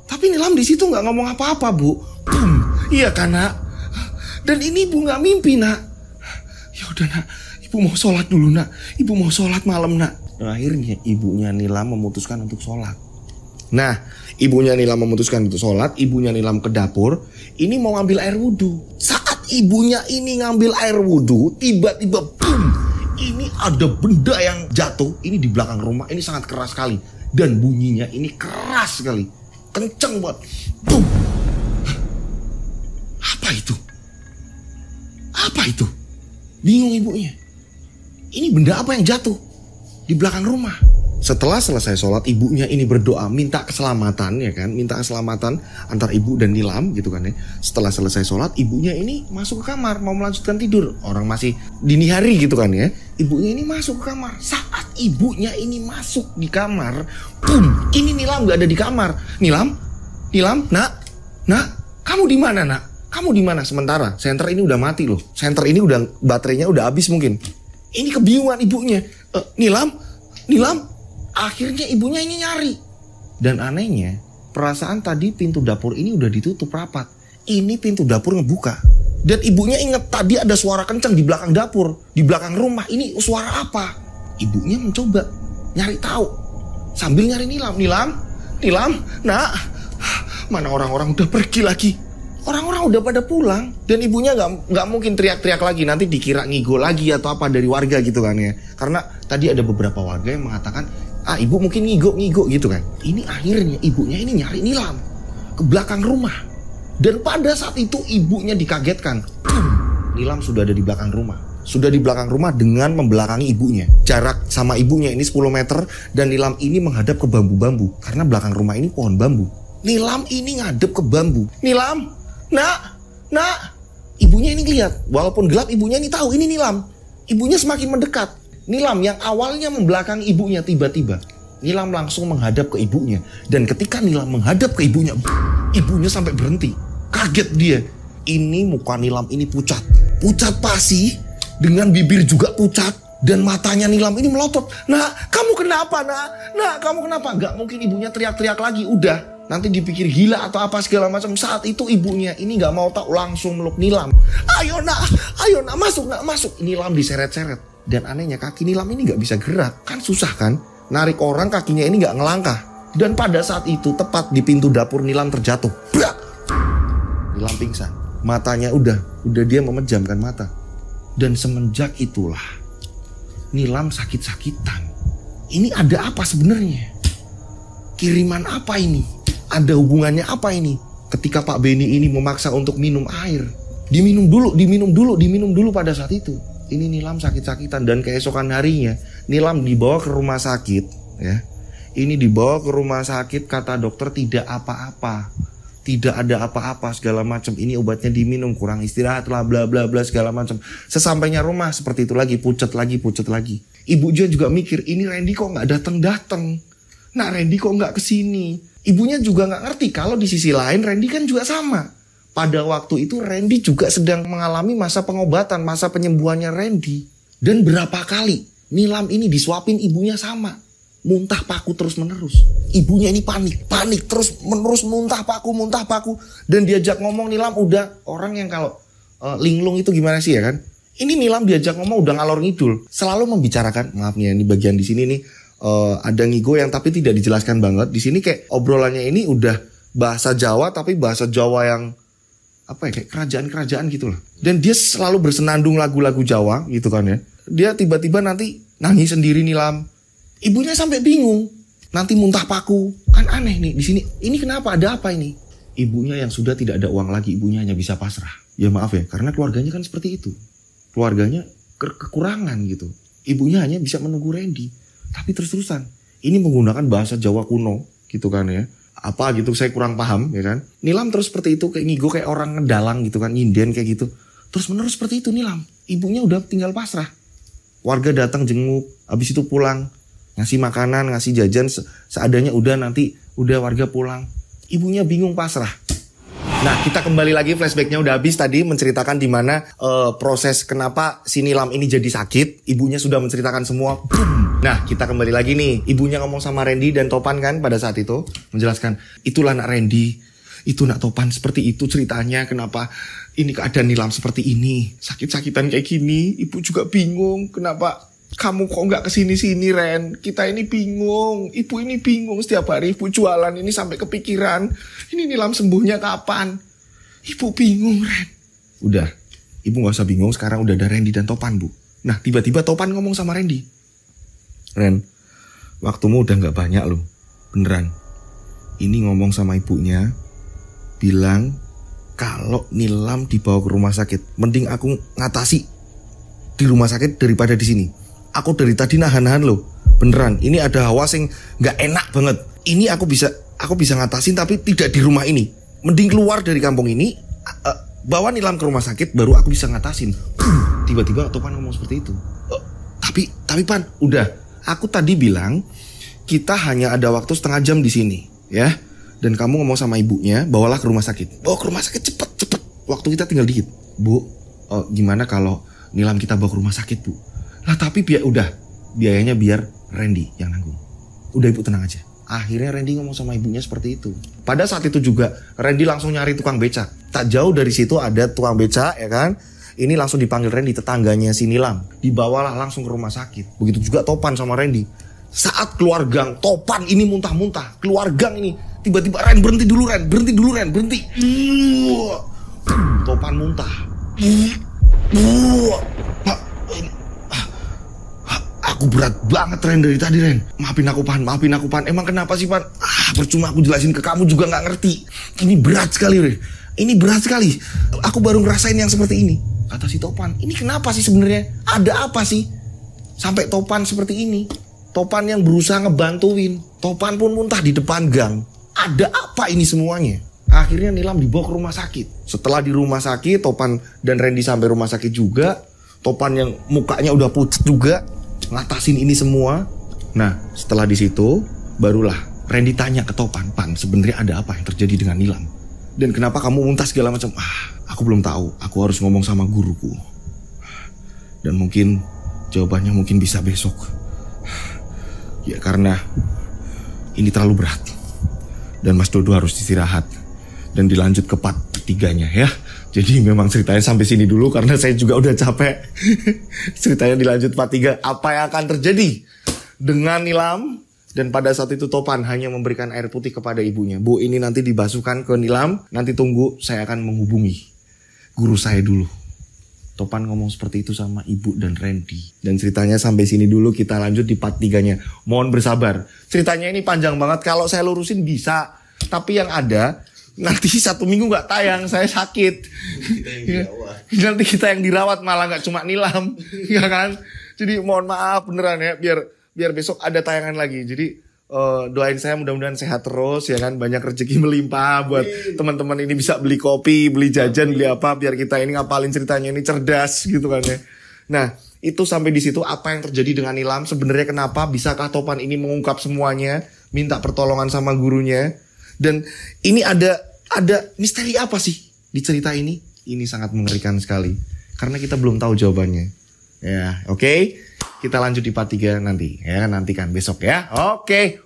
Tapi Nilam di situ nggak ngomong apa-apa, Bu. Iya kan, Nak? Dan ini Ibu nggak mimpi, Nak. Ya udah, Nak. Ibu mau sholat dulu, Nak. Ibu mau sholat malam, Nak. Dan akhirnya ibunya Nilam memutuskan untuk sholat. Nah, ibunya Nilam memutuskan untuk sholat. Ibunya Nilam ke dapur. Ini mau ngambil air wudhu. Saat ibunya ini ngambil air wudhu, tiba-tiba boom, ini ada benda yang jatuh. Ini di belakang rumah. Ini sangat keras sekali. Dan bunyinya ini keras sekali. Kenceng banget. Boom. Apa itu? Apa itu? Bingung ibunya. Ini benda apa yang jatuh di belakang rumah? Setelah selesai sholat, ibunya ini berdoa minta keselamatan, ya kan? Minta keselamatan antar ibu dan Nilam gitu kan ya. Setelah selesai sholat, ibunya ini masuk ke kamar mau melanjutkan tidur. Orang masih dini hari gitu kan ya. Ibunya ini masuk ke kamar. Saat ibunya ini masuk di kamar, boom, ini Nilam gak ada di kamar. Nilam, nak, kamu di mana, Nak? Kamu di mana? Sementara senter ini udah mati loh. Senter ini udah baterainya udah habis mungkin. Ini kebingungan ibunya. Nilam. Akhirnya ibunya ini nyari. Dan anehnya, perasaan tadi pintu dapur ini udah ditutup rapat. Ini pintu dapur ngebuka. Dan ibunya inget tadi ada suara kencang di belakang dapur, di belakang rumah. Ini suara apa? Ibunya mencoba nyari tahu. Sambil nyari Nilam, Nak. Mana orang-orang udah pergi lagi. Orang-orang udah pada pulang. Dan ibunya gak mungkin teriak-teriak lagi. Nanti dikira ngigo lagi atau apa dari warga gitu kan ya. Karena tadi ada beberapa warga yang mengatakan, ibu mungkin ngigo gitu kan. Ini akhirnya ibunya ini nyari Nilam ke belakang rumah. Dan pada saat itu ibunya dikagetkan. Nilam sudah ada di belakang rumah. Sudah di belakang rumah dengan membelakangi ibunya. Jarak sama ibunya ini 10 meter. Dan Nilam ini menghadap ke bambu-bambu. Karena belakang rumah ini pohon bambu. Nilam ini ngadep ke bambu. Nilam, Nak. Ibunya ini lihat. Walaupun gelap ibunya ini tahu ini Nilam. Ibunya semakin mendekat. Nilam yang awalnya membelakangi ibunya tiba-tiba. Nilam langsung menghadap ke ibunya. Dan ketika Nilam menghadap ke ibunya sampai berhenti. Kaget dia. Ini muka Nilam ini pucat. Pucat pasi. Dengan bibir juga pucat. Dan matanya Nilam ini melotot. Nak, kamu kenapa, Nak, kamu kenapa? Gak mungkin ibunya teriak-teriak lagi. Udah. Nanti dipikir gila atau apa segala macam. Saat itu ibunya ini gak mau tahu, langsung meluk Nilam. Ayo nak, masuk. Nilam diseret-seret. Dan anehnya kaki Nilam ini gak bisa gerak. Kan susah kan? Narik orang kakinya ini gak ngelangkah. Dan pada saat itu tepat di pintu dapur Nilam terjatuh. Brak! Nilam pingsan. Matanya udah dia memejamkan mata. Dan semenjak itulah Nilam sakit-sakitan. Ini ada apa sebenarnya? Kiriman apa ini? Ada hubungannya apa ini? Ketika Pak Beni ini memaksa untuk minum air. Diminum dulu pada saat itu. Ini Nilam sakit-sakitan. Dan keesokan harinya Nilam dibawa ke rumah sakit ya. Ini dibawa ke rumah sakit, kata dokter tidak apa-apa. Tidak ada apa-apa segala macam. Ini obatnya diminum, kurang istirahat lah, bla bla bla segala macam. Sesampainya rumah seperti itu lagi, pucet lagi. Ibu juga mikir, ini Randy kok nggak datang. Nah, Randy kok nggak kesini? Ibunya juga nggak ngerti kalau di sisi lain Randy kan juga sama. Pada waktu itu Randy juga sedang mengalami masa pengobatan, masa penyembuhannya Randy. Dan berapa kali Nilam ini disuapin ibunya sama. Muntah paku terus menerus. Ibunya ini panik terus menerus muntah paku. Dan diajak ngomong Nilam udah, orang yang kalau linglung itu gimana sih ya kan? Ini Nilam diajak ngomong udah ngalor ngidul. Selalu membicarakan, maaf nih ini bagian di sini nih. Ada ngigo yang tapi tidak dijelaskan banget. Di sini kayak obrolannya ini udah bahasa Jawa tapi bahasa Jawa yang apa ya, kayak kerajaan-kerajaan gitu loh. Dan dia selalu bersenandung lagu-lagu Jawa gitu kan ya. Dia tiba-tiba nanti nangis sendiri Nilam. Ibunya sampai bingung. Nanti muntah paku. Kan aneh nih di sini. Ini kenapa? Ada apa ini? Ibunya yang sudah tidak ada uang lagi, ibunya hanya bisa pasrah. Ya maaf ya, karena keluarganya kan seperti itu. Keluarganya kekurangan gitu. Ibunya hanya bisa menunggu Randy. Tapi terus-terusan. Ini menggunakan bahasa Jawa kuno gitu kan ya. Apa gitu saya kurang paham ya kan. Nilam terus seperti itu kayak ngigo kayak orang ngedalang gitu kan. Nyinden kayak gitu. Terus menerus seperti itu Nilam. Ibunya udah tinggal pasrah. Warga datang jenguk. Habis itu pulang. Ngasih makanan, ngasih jajan seadanya, udah nanti udah warga pulang. Ibunya bingung, pasrah. Nah, kita kembali lagi, flashbacknya udah habis tadi menceritakan di mana proses kenapa si Nilam ini jadi sakit. Ibunya sudah menceritakan semua. Nah, kita kembali lagi nih. Ibunya ngomong sama Randy dan Topan kan pada saat itu menjelaskan, itulah nak Randy, itu nak Topan, seperti itu ceritanya kenapa ini keadaan Nilam seperti ini, sakit-sakitan kayak gini. Ibu juga bingung kenapa kamu kok nggak kesini-sini, Ren. Kita ini bingung. Ibu ini bingung setiap hari ibu jualan ini sampai kepikiran. Ini Nilam sembuhnya kapan? Ibu bingung, Ren. Udah, ibu nggak usah bingung. Sekarang udah ada Randy dan Topan, Bu. Nah, tiba-tiba Topan ngomong sama Randy. Ren, waktumu udah nggak banyak loh. Beneran. Ini ngomong sama ibunya. Bilang kalau Nilam dibawa ke rumah sakit. Mending aku ngatasi di rumah sakit daripada di sini. Aku dari tadi nahan-nahan loh. Beneran, ini ada hawa sing gak enak banget. Ini aku bisa ngatasin tapi tidak di rumah ini. Mending keluar dari kampung ini, bawa Nilam ke rumah sakit, baru aku bisa ngatasin. Tiba-tiba Topan ngomong seperti itu. Tapi Pan, udah. Aku tadi bilang kita hanya ada waktu setengah jam di sini, ya. Dan kamu ngomong sama ibunya, bawalah ke rumah sakit. Bawa ke rumah sakit cepet. Waktu kita tinggal dikit. Bu, gimana kalau Nilam kita bawa ke rumah sakit, Bu? Lah tapi biayanya biar Randy yang nanggung. Udah ibu tenang aja. Akhirnya Randy ngomong sama ibunya seperti itu. Pada saat itu juga Randy langsung nyari tukang becak. Tak jauh dari situ ada tukang becak, ya kan. Ini langsung dipanggil Randy, tetangganya si Nilam. Dibawalah langsung ke rumah sakit. Begitu juga Topan sama Randy. Saat keluar gang, Topan ini muntah-muntah. Keluar gang ini, tiba-tiba Ren berhenti dulu Ren. Topan muntah. Aku berat banget Ren dari tadi, Ren. Maafin aku Pan. Emang kenapa sih Pan? Percuma aku jelasin ke kamu juga gak ngerti. Ini berat sekali, Ren. Ini berat sekali. Aku baru ngerasain yang seperti ini. Kata si Topan, ini kenapa sih sebenarnya? Ada apa sih? Sampai Topan seperti ini. Topan yang berusaha ngebantuin. Topan pun muntah di depan gang. Ada apa ini semuanya? Akhirnya Nilam dibawa ke rumah sakit. Setelah di rumah sakit, Topan dan Randy sampai rumah sakit juga. Topan yang mukanya udah pucat juga, ngatasin ini semua. Nah, setelah di situ barulah Randy tanya ke Topan, Pan, sebenarnya ada apa yang terjadi dengan Nilam? Dan kenapa kamu muntah segala macam? Aku belum tahu. Aku harus ngomong sama guruku. Dan mungkin jawabannya mungkin bisa besok. Ya karena ini terlalu berat. Dan Mas Dodo harus istirahat. Dan dilanjut ke part 3-nya ya. Jadi memang ceritanya sampai sini dulu karena saya juga udah capek. Ceritanya dilanjut part 3. Apa yang akan terjadi dengan Nilam? Dan pada saat itu Topan hanya memberikan air putih kepada ibunya. Bu, ini nanti dibasuhkan ke Nilam. Nanti tunggu, saya akan menghubungi guru saya dulu. Topan ngomong seperti itu sama ibu dan Randy. Dan ceritanya sampai sini dulu, kita lanjut di part 3-nya. Mohon bersabar. Ceritanya ini panjang banget. Kalau saya lurusin bisa. Tapi yang ada, nanti 1 minggu gak tayang. Saya sakit. Nanti kita yang dirawat, malah gak cuma Nilam. Ya kan? Jadi mohon maaf beneran ya. Biar besok ada tayangan lagi. Jadi doain saya mudah-mudahan sehat terus ya kan, banyak rezeki melimpah buat teman-teman ini, bisa beli kopi, beli jajan, beli apa, biar kita ini ngapalin ceritanya ini cerdas gitu kan ya. Nah, itu sampai di situ apa yang terjadi dengan Nilam, sebenarnya kenapa, bisakah Topan ini mengungkap semuanya, minta pertolongan sama gurunya. Dan ini ada misteri apa sih di cerita ini? Ini sangat mengerikan sekali karena kita belum tahu jawabannya. Ya, oke. Kita lanjut di part 3 nanti ya, nantikan besok ya. Oke.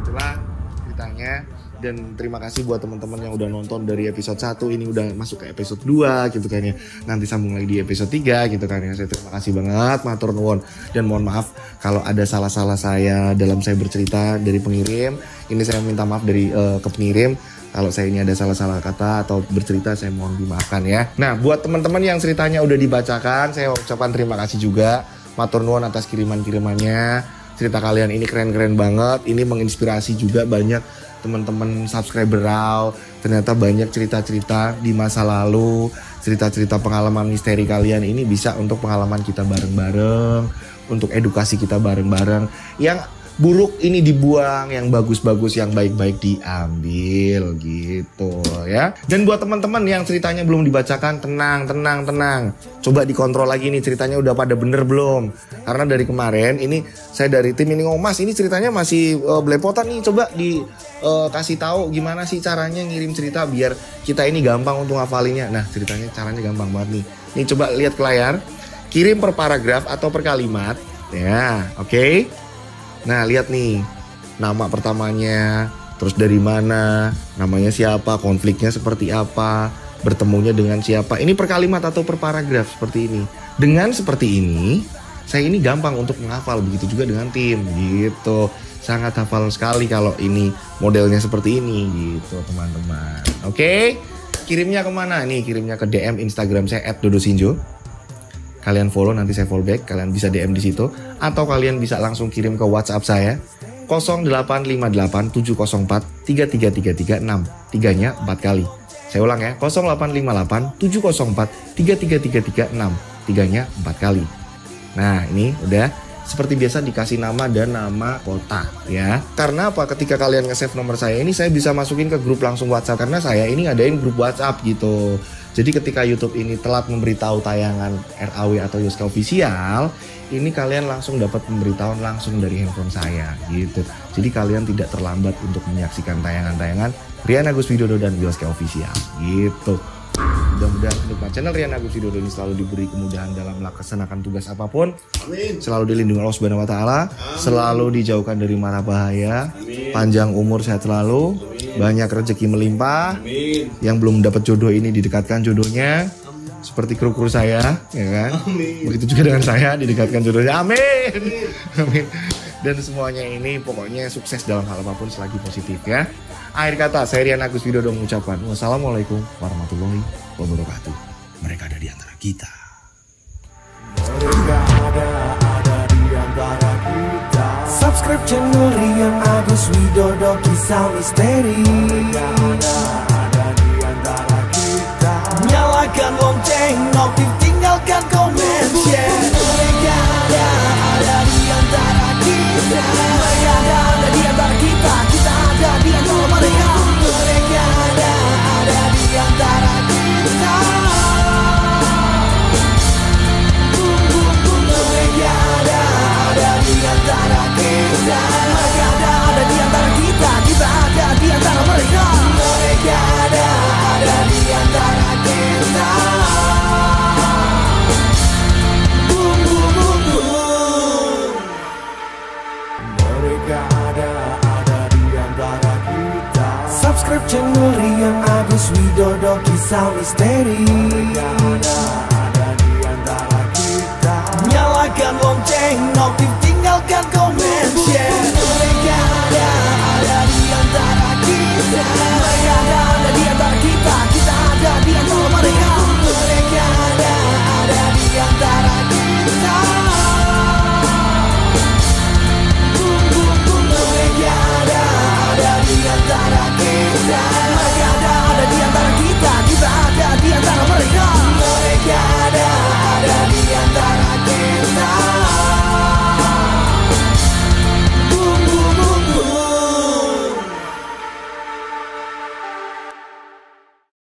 Itulah ceritanya. Dan terima kasih buat teman-teman yang udah nonton dari episode 1, ini udah masuk ke episode 2 gitu kan ya. Nanti sambung lagi di episode 3 gitu kan ya. Saya terima kasih banget, matur nuwun. Dan mohon maaf kalau ada salah-salah saya dalam saya bercerita dari pengirim. Ini saya minta maaf dari ke pengirim. Kalau saya ini ada salah-salah kata atau bercerita, saya mohon dimaafkan ya. Nah, buat teman-teman yang ceritanya udah dibacakan, saya ucapkan terima kasih juga. Matur nuwun atas kiriman-kirimannya. Cerita kalian ini keren-keren banget. Ini menginspirasi juga banyak teman-teman subscriber Raw. Ternyata banyak cerita-cerita di masa lalu, cerita-cerita pengalaman misteri kalian ini bisa untuk pengalaman kita bareng-bareng, untuk edukasi kita bareng-bareng. Yang buruk ini dibuang, yang bagus-bagus, yang baik-baik diambil gitu ya. Dan buat teman-teman yang ceritanya belum dibacakan, tenang. Coba dikontrol lagi nih ceritanya udah pada bener belum. Karena dari kemarin ini saya dari tim ini Mas, ini ceritanya masih belepotan nih. Coba dikasih tahu gimana sih caranya ngirim cerita biar kita ini gampang untuk ngafalinnya. Nah, ceritanya caranya gampang banget nih. Nih coba lihat ke layar. Kirim per paragraf atau per kalimat. Ya, oke. Nah, lihat nih. Nama pertamanya, terus dari mana, namanya siapa, konfliknya seperti apa, bertemunya dengan siapa. Ini per kalimat atau per paragraf seperti ini. Dengan seperti ini, saya ini gampang untuk menghafal. Begitu juga dengan tim gitu. Sangat hafal sekali kalau ini modelnya seperti ini gitu teman-teman. Oke. Kirimnya kemana? Nih kirimnya ke DM Instagram saya @dodosinjo. Kalian follow, nanti saya follow back. Kalian bisa DM di situ. Atau kalian bisa langsung kirim ke WhatsApp saya 0858 704 33336. 3-nya 4 kali. Saya ulang ya, 0858 704 33336. 3-nya 4 kali. Nah ini udah seperti biasa dikasih nama dan nama kota ya. Karena apa? Ketika kalian nge-save nomor saya ini, saya bisa masukin ke grup langsung WhatsApp. Karena saya ini ngadain grup WhatsApp gitu. Jadi ketika YouTube ini telat memberitahu tayangan RAW atau Yoska Official, ini kalian langsung dapat pemberitahuan langsung dari handphone saya gitu. Jadi kalian tidak terlambat untuk menyaksikan tayangan-tayangan Rian Agus Widodo dan Yoska Official gitu. Mudah-mudahan kedepan channel Rian Agus Widodo ini selalu diberi kemudahan dalam melaksanakan tugas apapun. Amin. Selalu dilindungi Allah Subhanahu wa taala, selalu dijauhkan dari mara bahaya. Amin. Panjang umur sehat selalu. Amin. Banyak rezeki melimpah. Amin. Yang belum dapat jodoh ini didekatkan jodohnya. Amin. Seperti kru-kru saya, ya kan? Amin. Begitu juga dengan saya didekatkan jodohnya. Amin. Amin. Dan semuanya ini pokoknya sukses dalam hal apapun selagi positif ya. Akhir kata, saya Rian Agus Widodo mengucapkan wassalamualaikum warahmatullahi wabarakatuh. Mereka ada di antara kita. Mereka ada di antara kita. Subscribe channel Rian Agus Widodo Kisah Misteri. Mereka ada di antara kita. Nyalakan lonceng, notif, tinggalkan komen, share. Mereka ada di antara kita. Mereka ada di antara kita. Kita ada di antara mereka. Mereka ada di antara kita. Mereka ada di antara kita. Mereka ada di antara kita. Kita ada di antara mereka. Mereka ada di antara kita. Mereka ada di antara kita. Subscribe channel Rian Agus Widodo Kisah Misteri. Mereka ada di antara kita. Nyalakan lonceng, notif, tinggalkan komen, share. Mereka ada di antara kita. Mereka ada di antara kita. Kita ada di antara mereka. Mereka ada di antara kita. Mereka ada di antara kita.